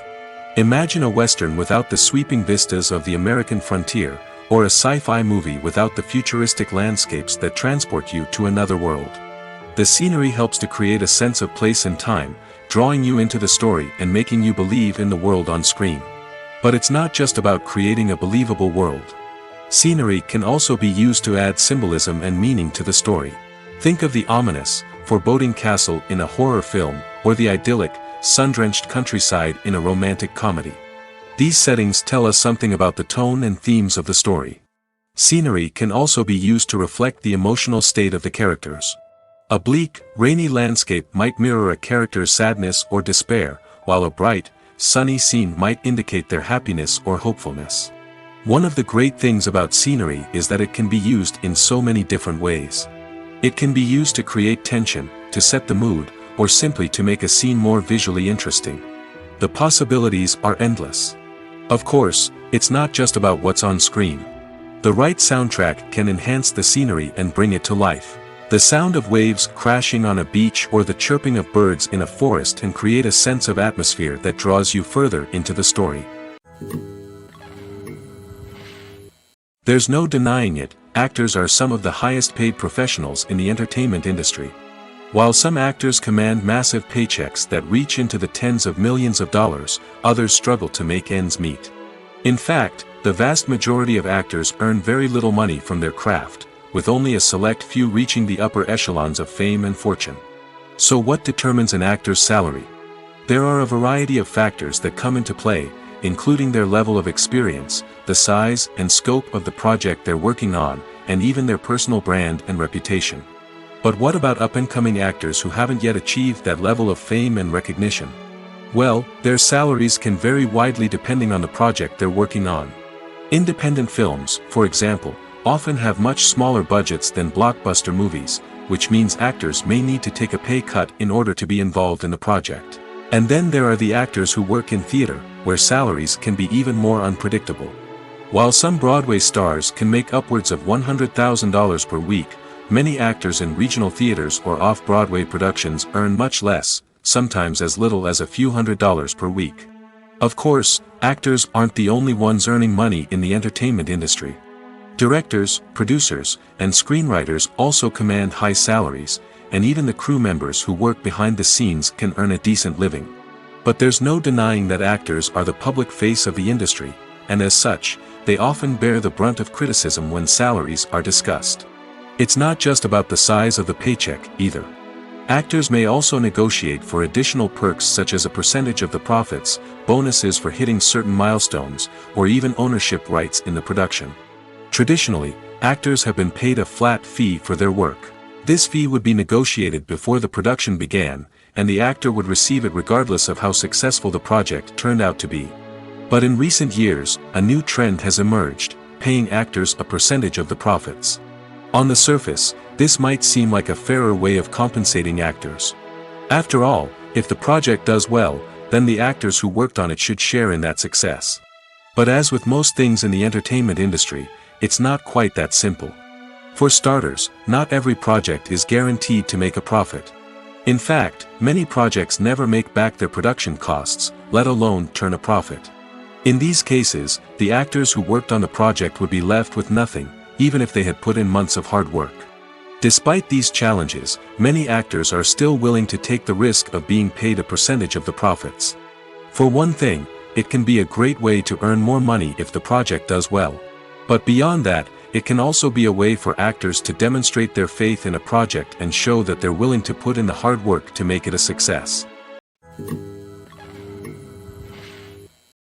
Imagine a western without the sweeping vistas of the American frontier, or a sci-fi movie without the futuristic landscapes that transport you to another world. The scenery helps to create a sense of place and time, drawing you into the story and making you believe in the world on screen. But it's not just about creating a believable world. Scenery can also be used to add symbolism and meaning to the story. Think of the ominous, foreboding castle in a horror film, or the idyllic, sun-drenched countryside in a romantic comedy. These settings tell us something about the tone and themes of the story. Scenery can also be used to reflect the emotional state of the characters. A bleak, rainy landscape might mirror a character's sadness or despair, while a bright, sunny scene might indicate their happiness or hopefulness. One of the great things about scenery is that it can be used in so many different ways. It can be used to create tension, to set the mood, or simply to make a scene more visually interesting. The possibilities are endless. Of course, it's not just about what's on screen. The right soundtrack can enhance the scenery and bring it to life. The sound of waves crashing on a beach or the chirping of birds in a forest can create a sense of atmosphere that draws you further into the story. There's no denying it, actors are some of the highest paid professionals in the entertainment industry. While some actors command massive paychecks that reach into the tens of millions of dollars, others struggle to make ends meet. In fact, the vast majority of actors earn very little money from their craft, with only a select few reaching the upper echelons of fame and fortune. So what determines an actor's salary? There are a variety of factors that come into play, including their level of experience, the size and scope of the project they're working on, and even their personal brand and reputation. But what about up-and-coming actors who haven't yet achieved that level of fame and recognition? Well, their salaries can vary widely depending on the project they're working on. Independent films, for example, often have much smaller budgets than blockbuster movies, which means actors may need to take a pay cut in order to be involved in the project. And then there are the actors who work in theater, where salaries can be even more unpredictable. While some Broadway stars can make upwards of $100,000 per week, many actors in regional theaters or off-Broadway productions earn much less, sometimes as little as a few $100s per week. Of course, actors aren't the only ones earning money in the entertainment industry. Directors, producers, and screenwriters also command high salaries, and even the crew members who work behind the scenes can earn a decent living. But there's no denying that actors are the public face of the industry, and as such, they often bear the brunt of criticism when salaries are discussed. It's not just about the size of the paycheck, either. Actors may also negotiate for additional perks such as a percentage of the profits, bonuses for hitting certain milestones, or even ownership rights in the production. Traditionally, actors have been paid a flat fee for their work. This fee would be negotiated before the production began, and the actor would receive it regardless of how successful the project turned out to be. But in recent years, a new trend has emerged, paying actors a percentage of the profits. On the surface, this might seem like a fairer way of compensating actors. After all, if the project does well, then the actors who worked on it should share in that success. But as with most things in the entertainment industry, it's not quite that simple. For starters, not every project is guaranteed to make a profit. In fact, many projects never make back their production costs, let alone turn a profit. In these cases, the actors who worked on the project would be left with nothing, even if they had put in months of hard work. Despite these challenges, many actors are still willing to take the risk of being paid a percentage of the profits. For one thing, it can be a great way to earn more money if the project does well. But beyond that, it can also be a way for actors to demonstrate their faith in a project and show that they're willing to put in the hard work to make it a success.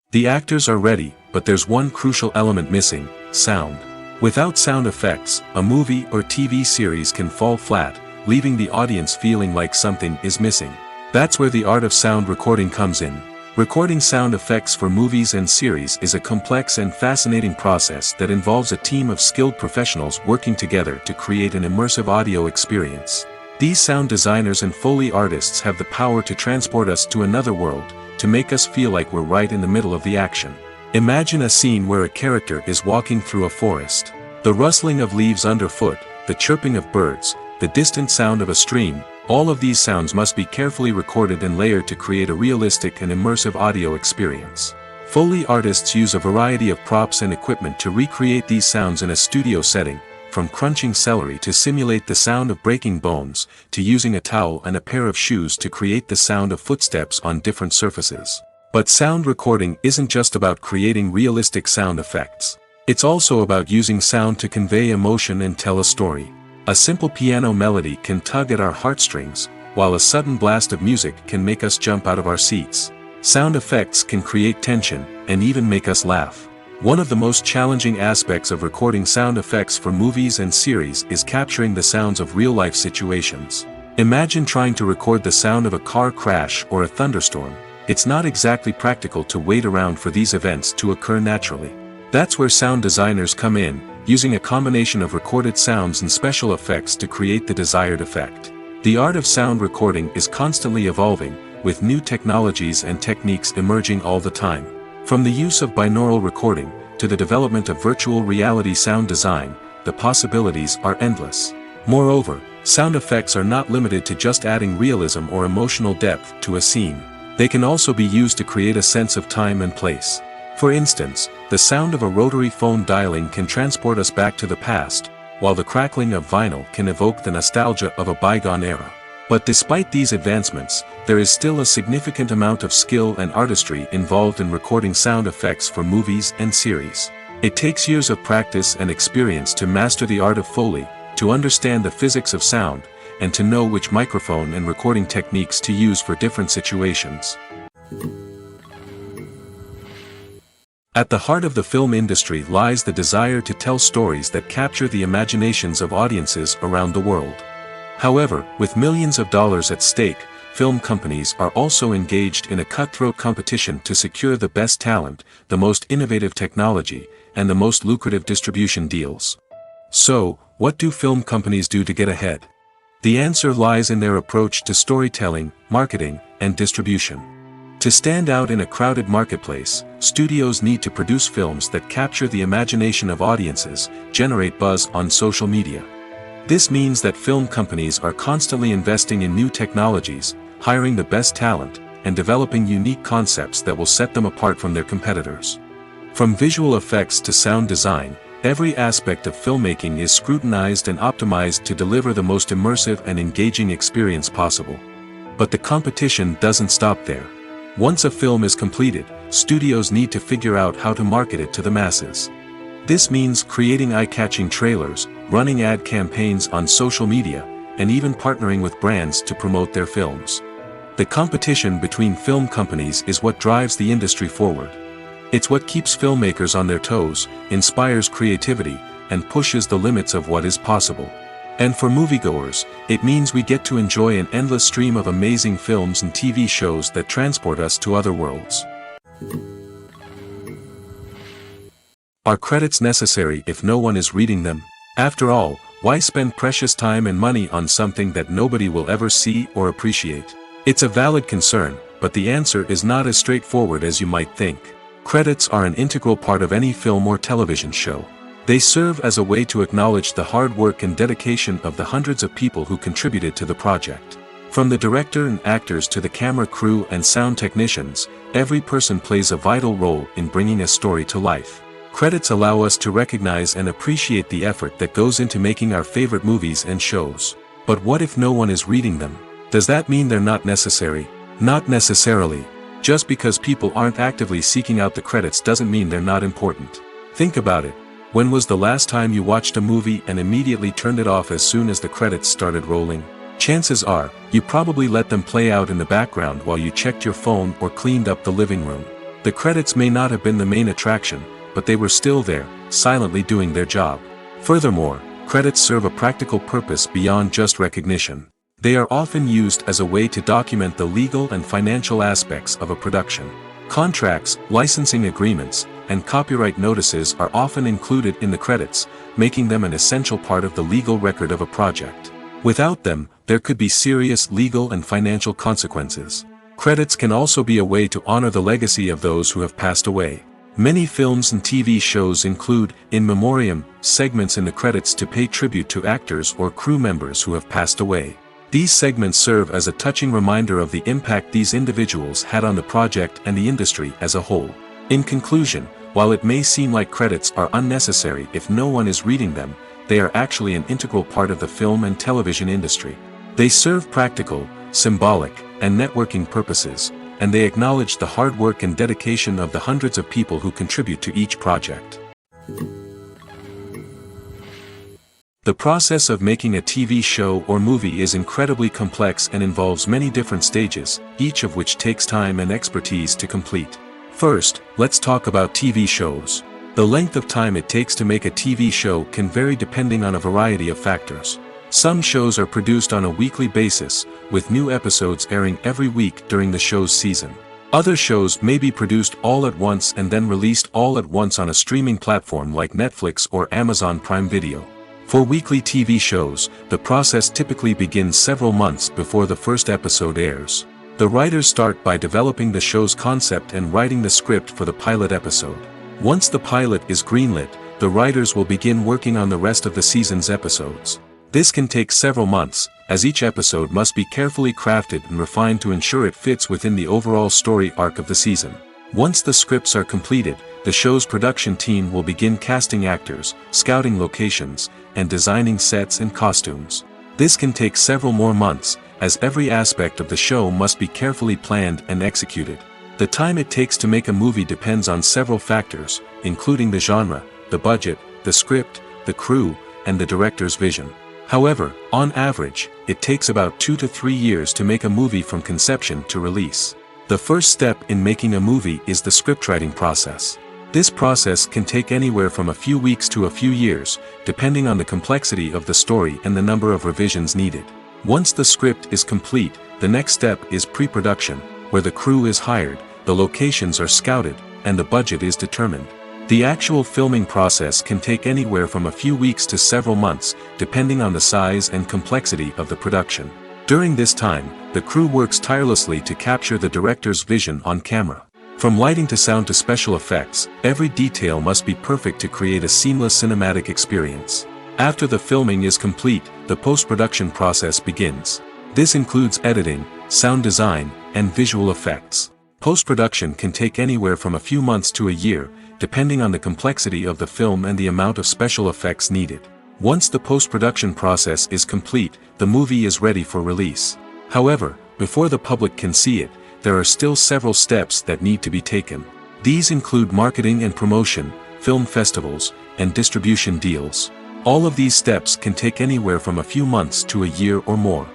The actors are ready, but there's one crucial element missing: sound. Without sound effects, a movie or TV series can fall flat, leaving the audience feeling like something is missing. That's where the art of sound recording comes in. Recording sound effects for movies and series is a complex and fascinating process that involves a team of skilled professionals working together to create an immersive audio experience. These sound designers and Foley artists have the power to transport us to another world, to make us feel like we're right in the middle of the action. Imagine a scene where a character is walking through a forest. The rustling of leaves underfoot, the chirping of birds, the distant sound of a stream, all of these sounds must be carefully recorded and layered to create a realistic and immersive audio experience. Foley artists use a variety of props and equipment to recreate these sounds in a studio setting, from crunching celery to simulate the sound of breaking bones, to using a towel and a pair of shoes to create the sound of footsteps on different surfaces. But sound recording isn't just about creating realistic sound effects. It's also about using sound to convey emotion and tell a story. A simple piano melody can tug at our heartstrings, while a sudden blast of music can make us jump out of our seats. Sound effects can create tension, and even make us laugh. One of the most challenging aspects of recording sound effects for movies and series is capturing the sounds of real-life situations. Imagine trying to record the sound of a car crash or a thunderstorm. It's not exactly practical to wait around for these events to occur naturally. That's where sound designers come in, using a combination of recorded sounds and special effects to create the desired effect. The art of sound recording is constantly evolving, with new technologies and techniques emerging all the time. From the use of binaural recording, to the development of virtual reality sound design, the possibilities are endless. Moreover, sound effects are not limited to just adding realism or emotional depth to a scene. They can also be used to create a sense of time and place. For instance, the sound of a rotary phone dialing can transport us back to the past, while the crackling of vinyl can evoke the nostalgia of a bygone era. But despite these advancements, there is still a significant amount of skill and artistry involved in recording sound effects for movies and series. It takes years of practice and experience to master the art of Foley, to understand the physics of sound, and to know which microphone and recording techniques to use for different situations. At the heart of the film industry lies the desire to tell stories that capture the imaginations of audiences around the world. However, with millions of dollars at stake, film companies are also engaged in a cutthroat competition to secure the best talent, the most innovative technology, and the most lucrative distribution deals. So, what do film companies do to get ahead? The answer lies in their approach to storytelling, marketing, and distribution. To stand out in a crowded marketplace, studios need to produce films that capture the imagination of audiences, generate buzz on social media. This means that film companies are constantly investing in new technologies, hiring the best talent, and developing unique concepts that will set them apart from their competitors. From visual effects to sound design, every aspect of filmmaking is scrutinized and optimized to deliver the most immersive and engaging experience possible. But the competition doesn't stop there. Once a film is completed, studios need to figure out how to market it to the masses. This means creating eye-catching trailers, running ad campaigns on social media, and even partnering with brands to promote their films. The competition between film companies is what drives the industry forward. It's what keeps filmmakers on their toes, inspires creativity, and pushes the limits of what is possible. And for moviegoers, it means we get to enjoy an endless stream of amazing films and TV shows that transport us to other worlds. Are credits necessary if no one is reading them? After all, why spend precious time and money on something that nobody will ever see or appreciate? It's a valid concern, but the answer is not as straightforward as you might think. Credits are an integral part of any film or television show. They serve as a way to acknowledge the hard work and dedication of the hundreds of people who contributed to the project. From the director and actors to the camera crew and sound technicians, every person plays a vital role in bringing a story to life. Credits allow us to recognize and appreciate the effort that goes into making our favorite movies and shows. But what if no one is reading them? Does that mean they're not necessary? Not necessarily. Just because people aren't actively seeking out the credits doesn't mean they're not important. Think about it. When was the last time you watched a movie and immediately turned it off as soon as the credits started rolling? Chances are, you probably let them play out in the background while you checked your phone or cleaned up the living room. The credits may not have been the main attraction, but they were still there, silently doing their job. Furthermore, credits serve a practical purpose beyond just recognition. They are often used as a way to document the legal and financial aspects of a production. Contracts, licensing agreements, and copyright notices are often included in the credits, making them an essential part of the legal record of a project. Without them, there could be serious legal and financial consequences. Credits can also be a way to honor the legacy of those who have passed away. Many films and TV shows include, in memoriam, segments in the credits to pay tribute to actors or crew members who have passed away. These segments serve as a touching reminder of the impact these individuals had on the project and the industry as a whole. In conclusion, while it may seem like credits are unnecessary if no one is reading them, they are actually an integral part of the film and television industry. They serve practical, symbolic, and networking purposes, and they acknowledge the hard work and dedication of the hundreds of people who contribute to each project. The process of making a TV show or movie is incredibly complex and involves many different stages, each of which takes time and expertise to complete. First, let's talk about TV shows. The length of time it takes to make a TV show can vary depending on a variety of factors. Some shows are produced on a weekly basis, with new episodes airing every week during the show's season. Other shows may be produced all at once and then released all at once on a streaming platform like Netflix or Amazon Prime Video. For weekly TV shows, the process typically begins several months before the first episode airs. The writers start by developing the show's concept and writing the script for the pilot episode. Once the pilot is greenlit, the writers will begin working on the rest of the season's episodes. This can take several months, as each episode must be carefully crafted and refined to ensure it fits within the overall story arc of the season. Once the scripts are completed, the show's production team will begin casting actors, scouting locations, and designing sets and costumes. This can take several more months, as every aspect of the show must be carefully planned and executed. The time it takes to make a movie depends on several factors, including the genre, the budget, the script, the crew, and the director's vision. However, on average, it takes about 2 to 3 years to make a movie from conception to release. The first step in making a movie is the scriptwriting process. This process can take anywhere from a few weeks to a few years, depending on the complexity of the story and the number of revisions needed. Once the script is complete, the next step is pre-production, where the crew is hired, the locations are scouted, and the budget is determined. The actual filming process can take anywhere from a few weeks to several months, depending on the size and complexity of the production. During this time, the crew works tirelessly to capture the director's vision on camera. From lighting to sound to special effects, every detail must be perfect to create a seamless cinematic experience. After the filming is complete, the post-production process begins. This includes editing, sound design, and visual effects. Post-production can take anywhere from a few months to a year, depending on the complexity of the film and the amount of special effects needed. Once the post-production process is complete, the movie is ready for release. However, before the public can see it, there are still several steps that need to be taken. These include marketing and promotion, film festivals, and distribution deals. All of these steps can take anywhere from a few months to a year or more.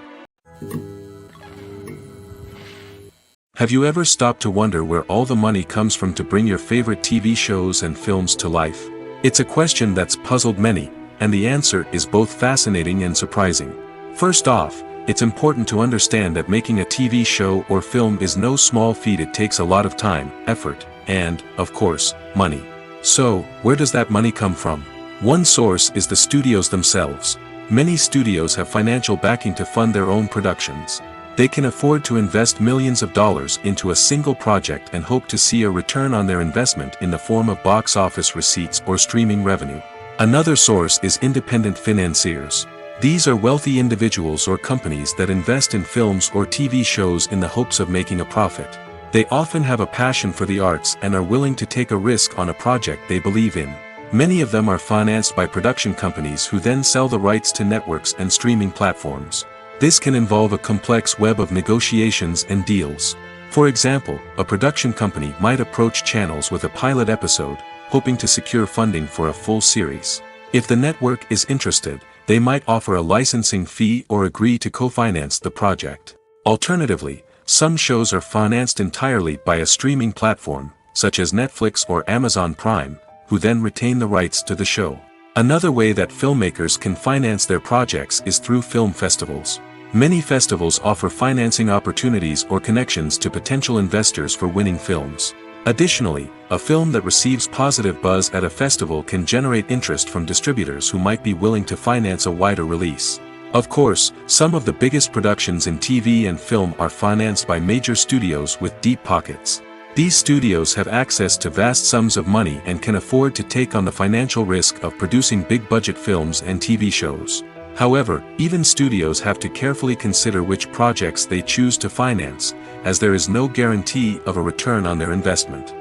Have you ever stopped to wonder where all the money comes from to bring your favorite TV shows and films to life? It's a question that's puzzled many, and the answer is both fascinating and surprising. First off, it's important to understand that making a TV show or film is no small feat. It takes a lot of time, effort, and, of course, money. So, where does that money come from? One source is the studios themselves. Many studios have financial backing to fund their own productions. They can afford to invest millions of dollars into a single project and hope to see a return on their investment in the form of box office receipts or streaming revenue. Another source is independent financiers. These are wealthy individuals or companies that invest in films or TV shows in the hopes of making a profit. They often have a passion for the arts and are willing to take a risk on a project they believe in. Many of them are financed by production companies who then sell the rights to networks and streaming platforms. This can involve a complex web of negotiations and deals. For example, a production company might approach channels with a pilot episode, hoping to secure funding for a full series. If the network is interested, they might offer a licensing fee or agree to co-finance the project. Alternatively, some shows are financed entirely by a streaming platform, such as Netflix or Amazon Prime, who then retain the rights to the show. Another way that filmmakers can finance their projects is through film festivals. Many festivals offer financing opportunities or connections to potential investors for winning films. Additionally, a film that receives positive buzz at a festival can generate interest from distributors who might be willing to finance a wider release. Of course, some of the biggest productions in TV and film are financed by major studios with deep pockets. These studios have access to vast sums of money and can afford to take on the financial risk of producing big-budget films and TV shows. However, even studios have to carefully consider which projects they choose to finance, as there is no guarantee of a return on their investment.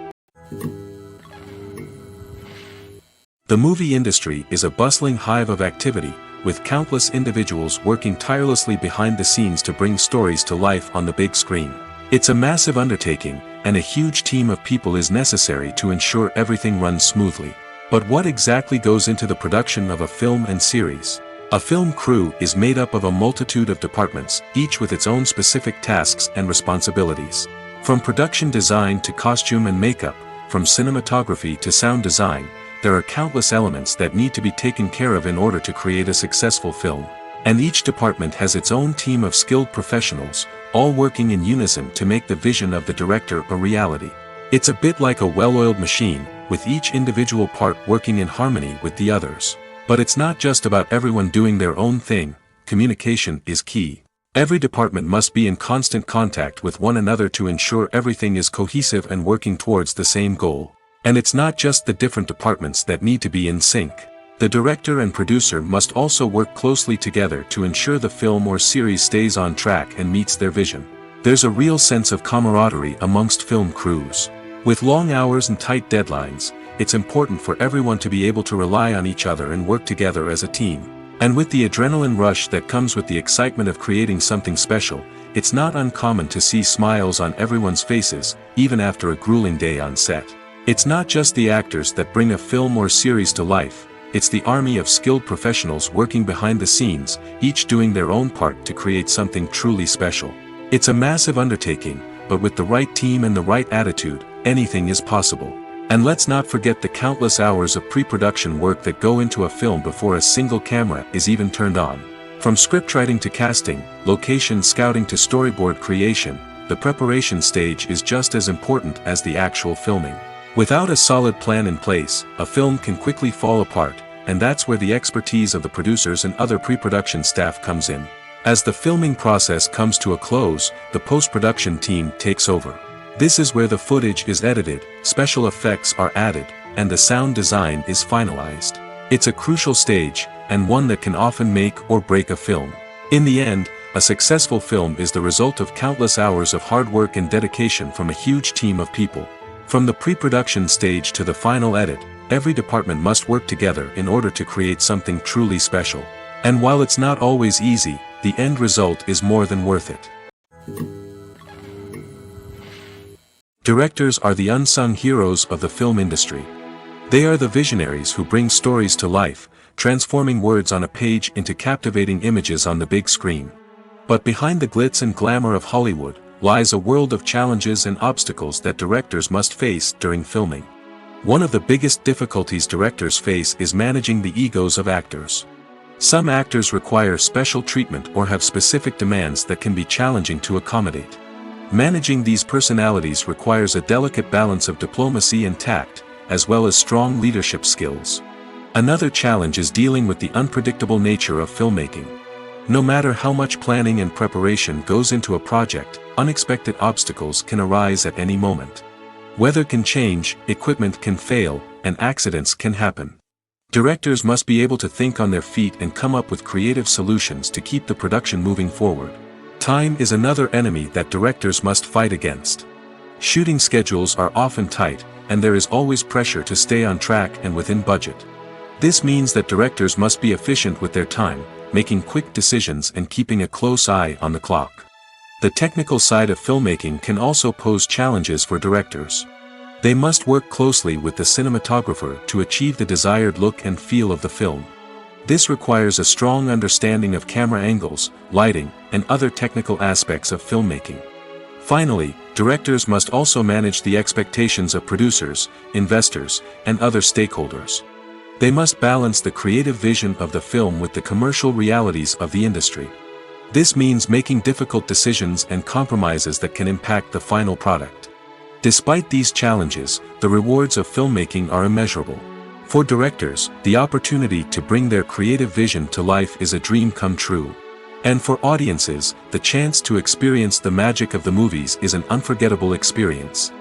The movie industry is a bustling hive of activity, with countless individuals working tirelessly behind the scenes to bring stories to life on the big screen. It's a massive undertaking, and a huge team of people is necessary to ensure everything runs smoothly. But what exactly goes into the production of a film and series? A film crew is made up of a multitude of departments, each with its own specific tasks and responsibilities. From production design to costume and makeup, from cinematography to sound design, there are countless elements that need to be taken care of in order to create a successful film. And each department has its own team of skilled professionals, all working in unison to make the vision of the director a reality. It's a bit like a well-oiled machine, with each individual part working in harmony with the others. But it's not just about everyone doing their own thing. Communication is key. Every department must be in constant contact with one another to ensure everything is cohesive and working towards the same goal. And it's not just the different departments that need to be in sync. The director and producer must also work closely together to ensure the film or series stays on track and meets their vision. There's a real sense of camaraderie amongst film crews. With long hours and tight deadlines, it's important for everyone to be able to rely on each other and work together as a team. And with the adrenaline rush that comes with the excitement of creating something special, it's not uncommon to see smiles on everyone's faces, even after a grueling day on set. It's not just the actors that bring a film or series to life, it's the army of skilled professionals working behind the scenes, each doing their own part to create something truly special. It's a massive undertaking, but with the right team and the right attitude, anything is possible. And let's not forget the countless hours of pre-production work that go into a film before a single camera is even turned on. From scriptwriting to casting, location scouting to storyboard creation, the preparation stage is just as important as the actual filming. Without a solid plan in place, a film can quickly fall apart, and that's where the expertise of the producers and other pre-production staff comes in. As the filming process comes to a close, the post-production team takes over. This is where the footage is edited, special effects are added, and the sound design is finalized. It's a crucial stage, and one that can often make or break a film. In the end, a successful film is the result of countless hours of hard work and dedication from a huge team of people. From the pre-production stage to the final edit, every department must work together in order to create something truly special. And while it's not always easy, the end result is more than worth it. Directors are the unsung heroes of the film industry. They are the visionaries who bring stories to life, transforming words on a page into captivating images on the big screen. But behind the glitz and glamour of Hollywood, lies a world of challenges and obstacles that directors must face during filming. One of the biggest difficulties directors face is managing the egos of actors. Some actors require special treatment or have specific demands that can be challenging to accommodate. Managing these personalities requires a delicate balance of diplomacy and tact, as well as strong leadership skills. Another challenge is dealing with the unpredictable nature of filmmaking. No matter how much planning and preparation goes into a project, unexpected obstacles can arise at any moment. Weather can change, equipment can fail, and accidents can happen. Directors must be able to think on their feet and come up with creative solutions to keep the production moving forward. Time is another enemy that directors must fight against. Shooting schedules are often tight, and there is always pressure to stay on track and within budget. This means that directors must be efficient with their time, making quick decisions and keeping a close eye on the clock. The technical side of filmmaking can also pose challenges for directors. They must work closely with the cinematographer to achieve the desired look and feel of the film. This requires a strong understanding of camera angles, lighting, and other technical aspects of filmmaking. Finally, directors must also manage the expectations of producers, investors, and other stakeholders. They must balance the creative vision of the film with the commercial realities of the industry. This means making difficult decisions and compromises that can impact the final product. Despite these challenges, the rewards of filmmaking are immeasurable. For directors, the opportunity to bring their creative vision to life is a dream come true. And for audiences, the chance to experience the magic of the movies is an unforgettable experience.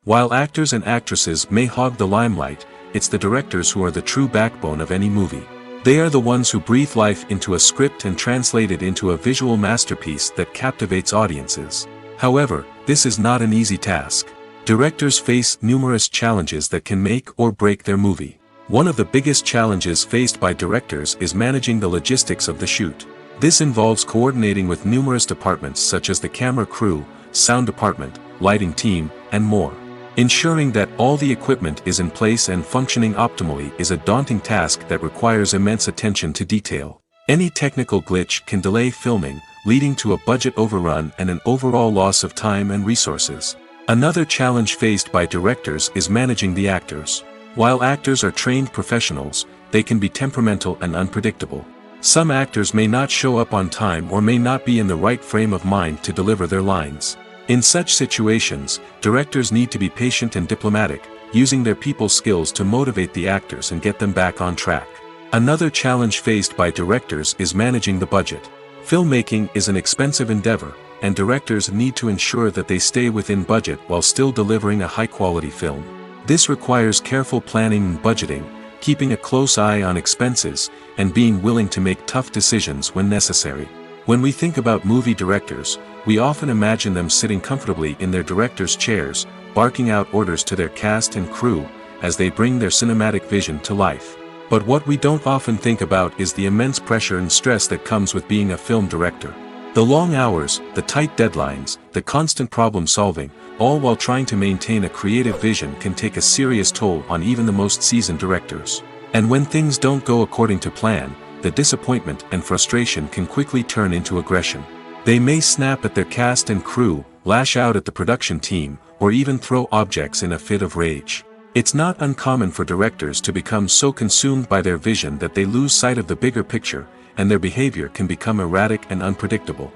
While actors and actresses may hog the limelight, it's the directors who are the true backbone of any movie. They are the ones who breathe life into a script and translate it into a visual masterpiece that captivates audiences. However, this is not an easy task. Directors face numerous challenges that can make or break their movie. One of the biggest challenges faced by directors is managing the logistics of the shoot. This involves coordinating with numerous departments such as the camera crew, sound department, lighting team, and more. Ensuring that all the equipment is in place and functioning optimally is a daunting task that requires immense attention to detail. Any technical glitch can delay filming, leading to a budget overrun and an overall loss of time and resources. Another challenge faced by directors is managing the actors. While actors are trained professionals, they can be temperamental and unpredictable. Some actors may not show up on time or may not be in the right frame of mind to deliver their lines. In such situations, directors need to be patient and diplomatic, using their people skills to motivate the actors and get them back on track. Another challenge faced by directors is managing the budget. Filmmaking is an expensive endeavor, and directors need to ensure that they stay within budget while still delivering a high-quality film. This requires careful planning and budgeting, keeping a close eye on expenses, and being willing to make tough decisions when necessary. When we think about movie directors, we often imagine them sitting comfortably in their director's chairs, barking out orders to their cast and crew, as they bring their cinematic vision to life. But what we don't often think about is the immense pressure and stress that comes with being a film director. The long hours, the tight deadlines, the constant problem solving, all while trying to maintain a creative vision can take a serious toll on even the most seasoned directors. And when things don't go according to plan, the disappointment and frustration can quickly turn into aggression. They may snap at their cast and crew, lash out at the production team, or even throw objects in a fit of rage. It's not uncommon for directors to become so consumed by their vision that they lose sight of the bigger picture, and their behavior can become erratic and unpredictable.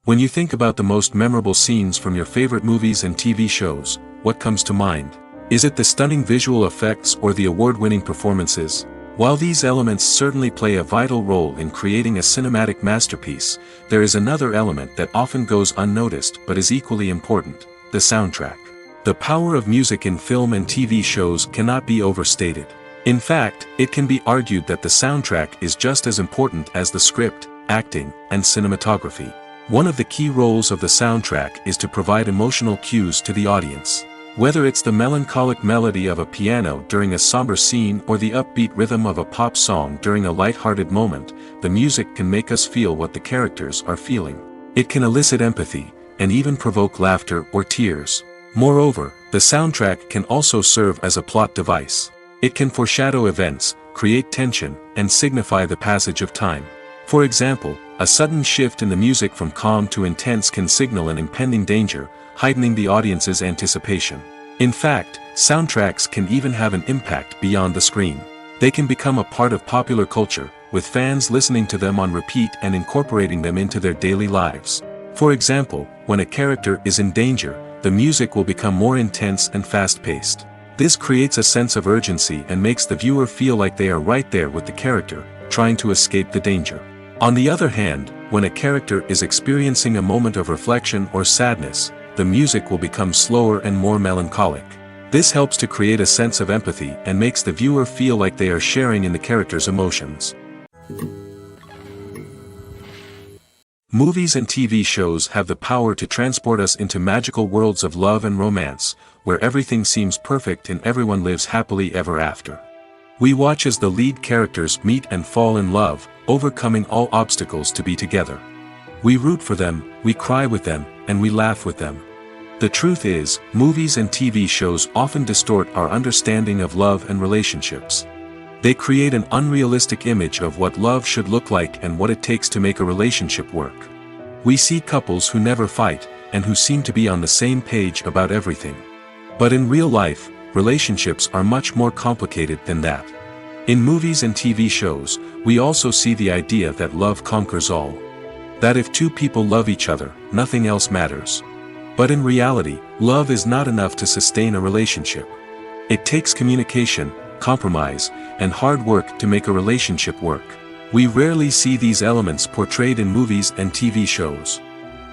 When you think about the most memorable scenes from your favorite movies and TV shows, what comes to mind? Is it the stunning visual effects or the award-winning performances? While these elements certainly play a vital role in creating a cinematic masterpiece, there is another element that often goes unnoticed but is equally important: the soundtrack. The power of music in film and TV shows cannot be overstated. In fact, it can be argued that the soundtrack is just as important as the script, acting, and cinematography. One of the key roles of the soundtrack is to provide emotional cues to the audience. Whether it's the melancholic melody of a piano during a somber scene or the upbeat rhythm of a pop song during a light-hearted moment, the music can make us feel what the characters are feeling. It can elicit empathy, and even provoke laughter or tears. Moreover, the soundtrack can also serve as a plot device. It can foreshadow events, create tension, and signify the passage of time. For example, a sudden shift in the music from calm to intense can signal an impending danger, heightening the audience's anticipation. In fact, soundtracks can even have an impact beyond the screen. They can become a part of popular culture, with fans listening to them on repeat and incorporating them into their daily lives. For example, when a character is in danger, the music will become more intense and fast-paced. This creates a sense of urgency and makes the viewer feel like they are right there with the character, trying to escape the danger. On the other hand, when a character is experiencing a moment of reflection or sadness, the music will become slower and more melancholic. This helps to create a sense of empathy and makes the viewer feel like they are sharing in the character's emotions. Movies and TV shows have the power to transport us into magical worlds of love and romance, where everything seems perfect and everyone lives happily ever after. We watch as the lead characters meet and fall in love, overcoming all obstacles to be together. We root for them, we cry with them, and we laugh with them. The truth is, movies and TV shows often distort our understanding of love and relationships. They create an unrealistic image of what love should look like and what it takes to make a relationship work. We see couples who never fight, and who seem to be on the same page about everything. But in real life, relationships are much more complicated than that. In movies and TV shows, we also see the idea that love conquers all. That if two people love each other, nothing else matters. But in reality, love is not enough to sustain a relationship. It takes communication, compromise, and hard work to make a relationship work. We rarely see these elements portrayed in movies and TV shows.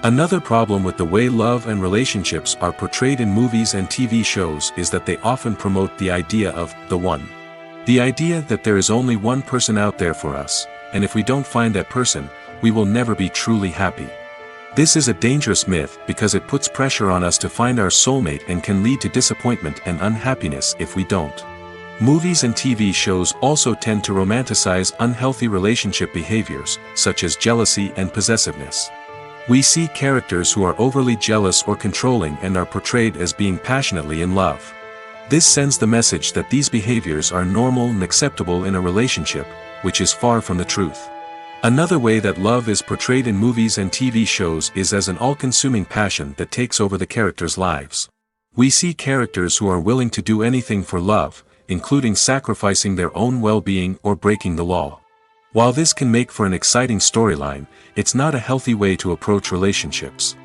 Another problem with the way love and relationships are portrayed in movies and TV shows is that they often promote the idea of the one. The idea that there is only one person out there for us, and if we don't find that person, we will never be truly happy. This is a dangerous myth because it puts pressure on us to find our soulmate and can lead to disappointment and unhappiness if we don't. Movies and TV shows also tend to romanticize unhealthy relationship behaviors, such as jealousy and possessiveness. We see characters who are overly jealous or controlling and are portrayed as being passionately in love. This sends the message that these behaviors are normal and acceptable in a relationship, which is far from the truth. Another way that love is portrayed in movies and TV shows is as an all-consuming passion that takes over the characters' lives. We see characters who are willing to do anything for love, including sacrificing their own well-being or breaking the law. While this can make for an exciting storyline, it's not a healthy way to approach relationships.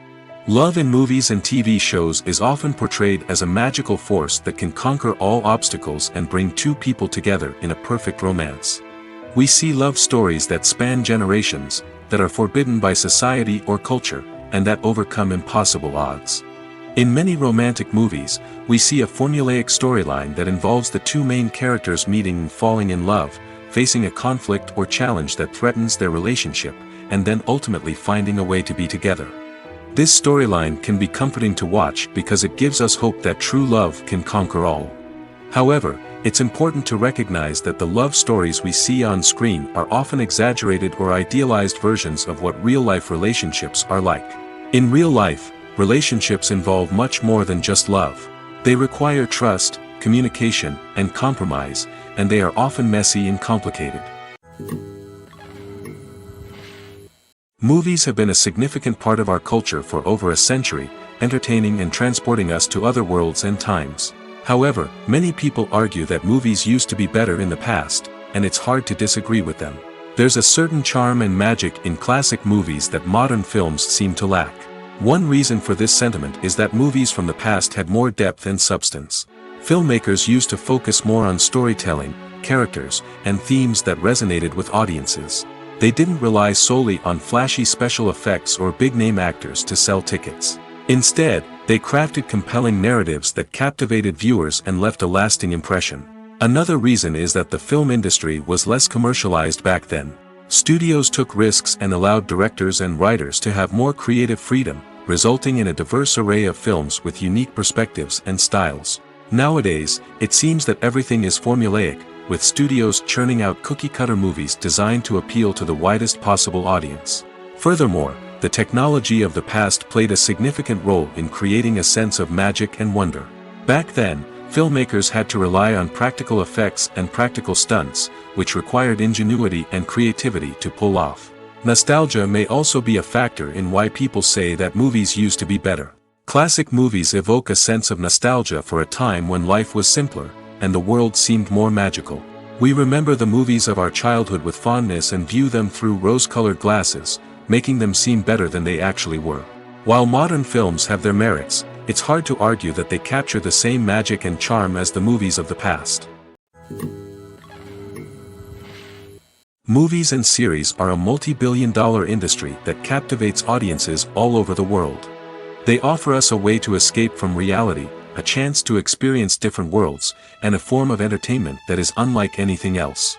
Love in movies and TV shows is often portrayed as a magical force that can conquer all obstacles and bring two people together in a perfect romance. We see love stories that span generations, that are forbidden by society or culture, and that overcome impossible odds. In many romantic movies, we see a formulaic storyline that involves the two main characters meeting and falling in love, facing a conflict or challenge that threatens their relationship, and then ultimately finding a way to be together. This storyline can be comforting to watch because it gives us hope that true love can conquer all. However, it's important to recognize that the love stories we see on screen are often exaggerated or idealized versions of what real-life relationships are like. In real life, relationships involve much more than just love. They require trust, communication, and compromise, and they are often messy and complicated. Movies have been a significant part of our culture for over a century, entertaining and transporting us to other worlds and times. However, many people argue that movies used to be better in the past, and it's hard to disagree with them. There's a certain charm and magic in classic movies that modern films seem to lack. One reason for this sentiment is that movies from the past had more depth and substance. Filmmakers used to focus more on storytelling, characters, and themes that resonated with audiences. They didn't rely solely on flashy special effects or big-name actors to sell tickets. Instead, they crafted compelling narratives that captivated viewers and left a lasting impression. Another reason is that the film industry was less commercialized back then. Studios took risks and allowed directors and writers to have more creative freedom, resulting in a diverse array of films with unique perspectives and styles. Nowadays, it seems that everything is formulaic, with studios churning out cookie-cutter movies designed to appeal to the widest possible audience. Furthermore, the technology of the past played a significant role in creating a sense of magic and wonder. Back then, filmmakers had to rely on practical effects and practical stunts, which required ingenuity and creativity to pull off. Nostalgia may also be a factor in why people say that movies used to be better. Classic movies evoke a sense of nostalgia for a time when life was simpler, and the world seemed more magical. We remember the movies of our childhood with fondness and view them through rose-colored glasses, making them seem better than they actually were. While modern films have their merits, it's hard to argue that they capture the same magic and charm as the movies of the past. Movies and series are a multi-billion-dollar industry that captivates audiences all over the world. They offer us a way to escape from reality, a chance to experience different worlds, and a form of entertainment that is unlike anything else.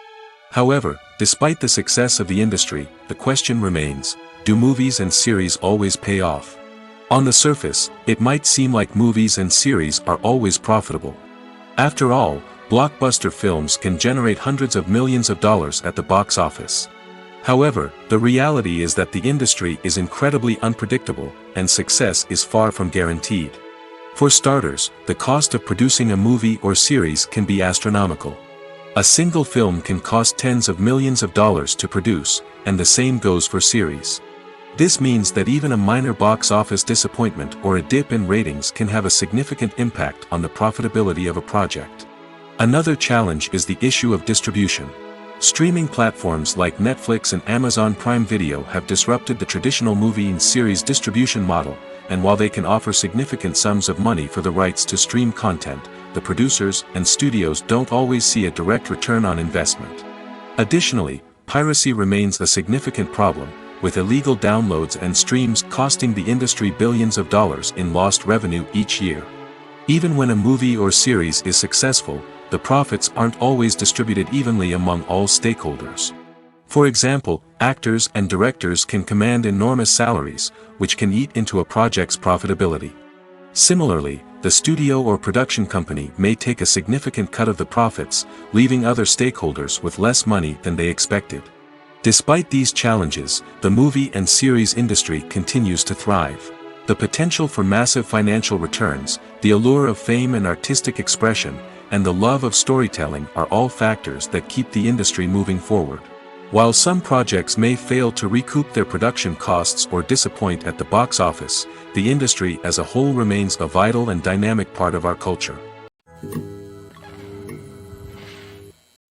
However, despite the success of the industry, the question remains, do movies and series always pay off? On the surface, it might seem like movies and series are always profitable. After all, blockbuster films can generate hundreds of millions of dollars at the box office. However, the reality is that the industry is incredibly unpredictable, and success is far from guaranteed. For starters, the cost of producing a movie or series can be astronomical. A single film can cost tens of millions of dollars to produce, and the same goes for series. This means that even a minor box office disappointment or a dip in ratings can have a significant impact on the profitability of a project. Another challenge is the issue of distribution. Streaming platforms like Netflix and Amazon Prime Video have disrupted the traditional movie and series distribution model, and while they can offer significant sums of money for the rights to stream content, the producers and studios don't always see a direct return on investment. Additionally, piracy remains a significant problem, with illegal downloads and streams costing the industry billions of dollars in lost revenue each year. Even when a movie or series is successful, the profits aren't always distributed evenly among all stakeholders. For example, actors and directors can command enormous salaries, which can eat into a project's profitability. Similarly, the studio or production company may take a significant cut of the profits, leaving other stakeholders with less money than they expected. Despite these challenges, the movie and series industry continues to thrive. The potential for massive financial returns, the allure of fame and artistic expression, and the love of storytelling are all factors that keep the industry moving forward. While some projects may fail to recoup their production costs or disappoint at the box office, the industry as a whole remains a vital and dynamic part of our culture.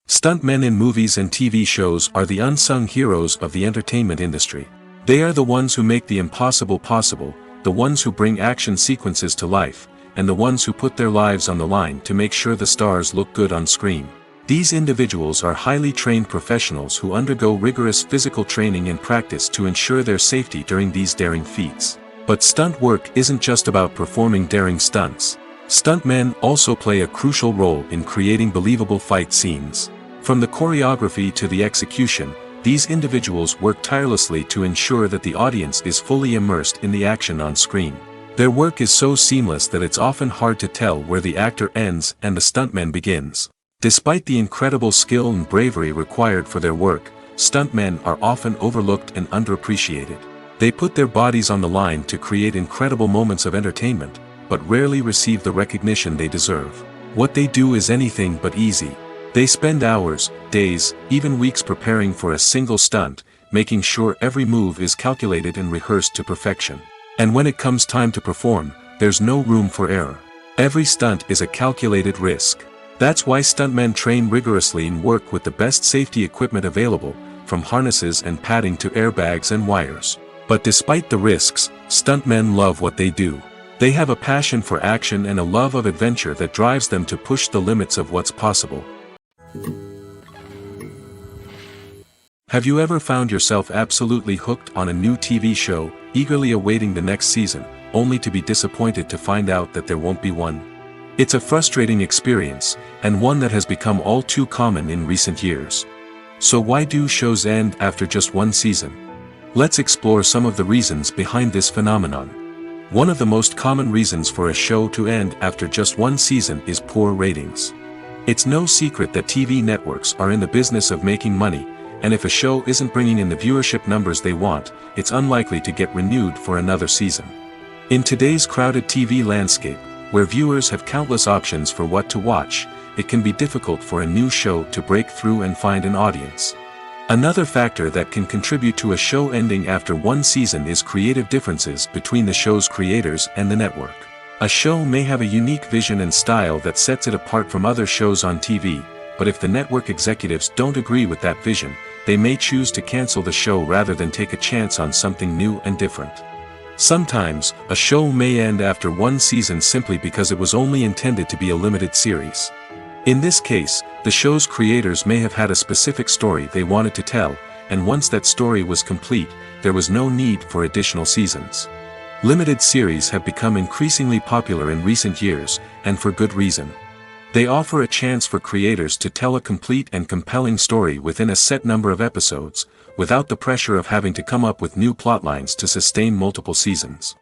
Stuntmen in movies and TV shows are the unsung heroes of the entertainment industry. They are the ones who make the impossible possible, the ones who bring action sequences to life, and the ones who put their lives on the line to make sure the stars look good on screen. These individuals are highly trained professionals who undergo rigorous physical training and practice to ensure their safety during these daring feats. But stunt work isn't just about performing daring stunts. Stuntmen also play a crucial role in creating believable fight scenes. From the choreography to the execution, these individuals work tirelessly to ensure that the audience is fully immersed in the action on screen. Their work is so seamless that it's often hard to tell where the actor ends and the stuntman begins. Despite the incredible skill and bravery required for their work, stuntmen are often overlooked and underappreciated. They put their bodies on the line to create incredible moments of entertainment, but rarely receive the recognition they deserve. What they do is anything but easy. They spend hours, days, even weeks preparing for a single stunt, making sure every move is calculated and rehearsed to perfection. And when it comes time to perform, there's no room for error. Every stunt is a calculated risk. That's why stuntmen train rigorously and work with the best safety equipment available, from harnesses and padding to airbags and wires. But despite the risks, stuntmen love what they do. They have a passion for action and a love of adventure that drives them to push the limits of what's possible. Have you ever found yourself absolutely hooked on a new TV show, eagerly awaiting the next season, only to be disappointed to find out that there won't be one? It's a frustrating experience, and one that has become all too common in recent years. So why do shows end after just one season? Let's explore some of the reasons behind this phenomenon. One of the most common reasons for a show to end after just one season is poor ratings. It's no secret that TV networks are in the business of making money, and if a show isn't bringing in the viewership numbers they want, it's unlikely to get renewed for another season. In today's crowded TV landscape, where viewers have countless options for what to watch, it can be difficult for a new show to break through and find an audience. Another factor that can contribute to a show ending after one season is creative differences between the show's creators and the network. A show may have a unique vision and style that sets it apart from other shows on TV, but if the network executives don't agree with that vision, they may choose to cancel the show rather than take a chance on something new and different. Sometimes, a show may end after one season simply because it was only intended to be a limited series. In this case, the show's creators may have had a specific story they wanted to tell, and once that story was complete, there was no need for additional seasons. Limited series have become increasingly popular in recent years, and for good reason. They offer a chance for creators to tell a complete and compelling story within a set number of episodes, without the pressure of having to come up with new plotlines to sustain multiple seasons.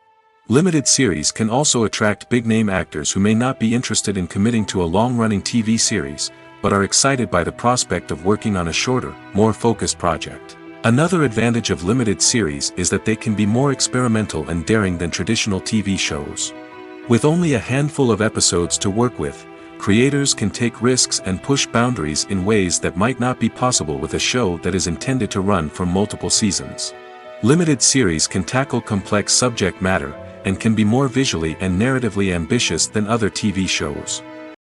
Limited series can also attract big-name actors who may not be interested in committing to a long-running TV series, but are excited by the prospect of working on a shorter, more focused project. Another advantage of limited series is that they can be more experimental and daring than traditional TV shows. With only a handful of episodes to work with, creators can take risks and push boundaries in ways that might not be possible with a show that is intended to run for multiple seasons. Limited series can tackle complex subject matter, and can be more visually and narratively ambitious than other TV shows.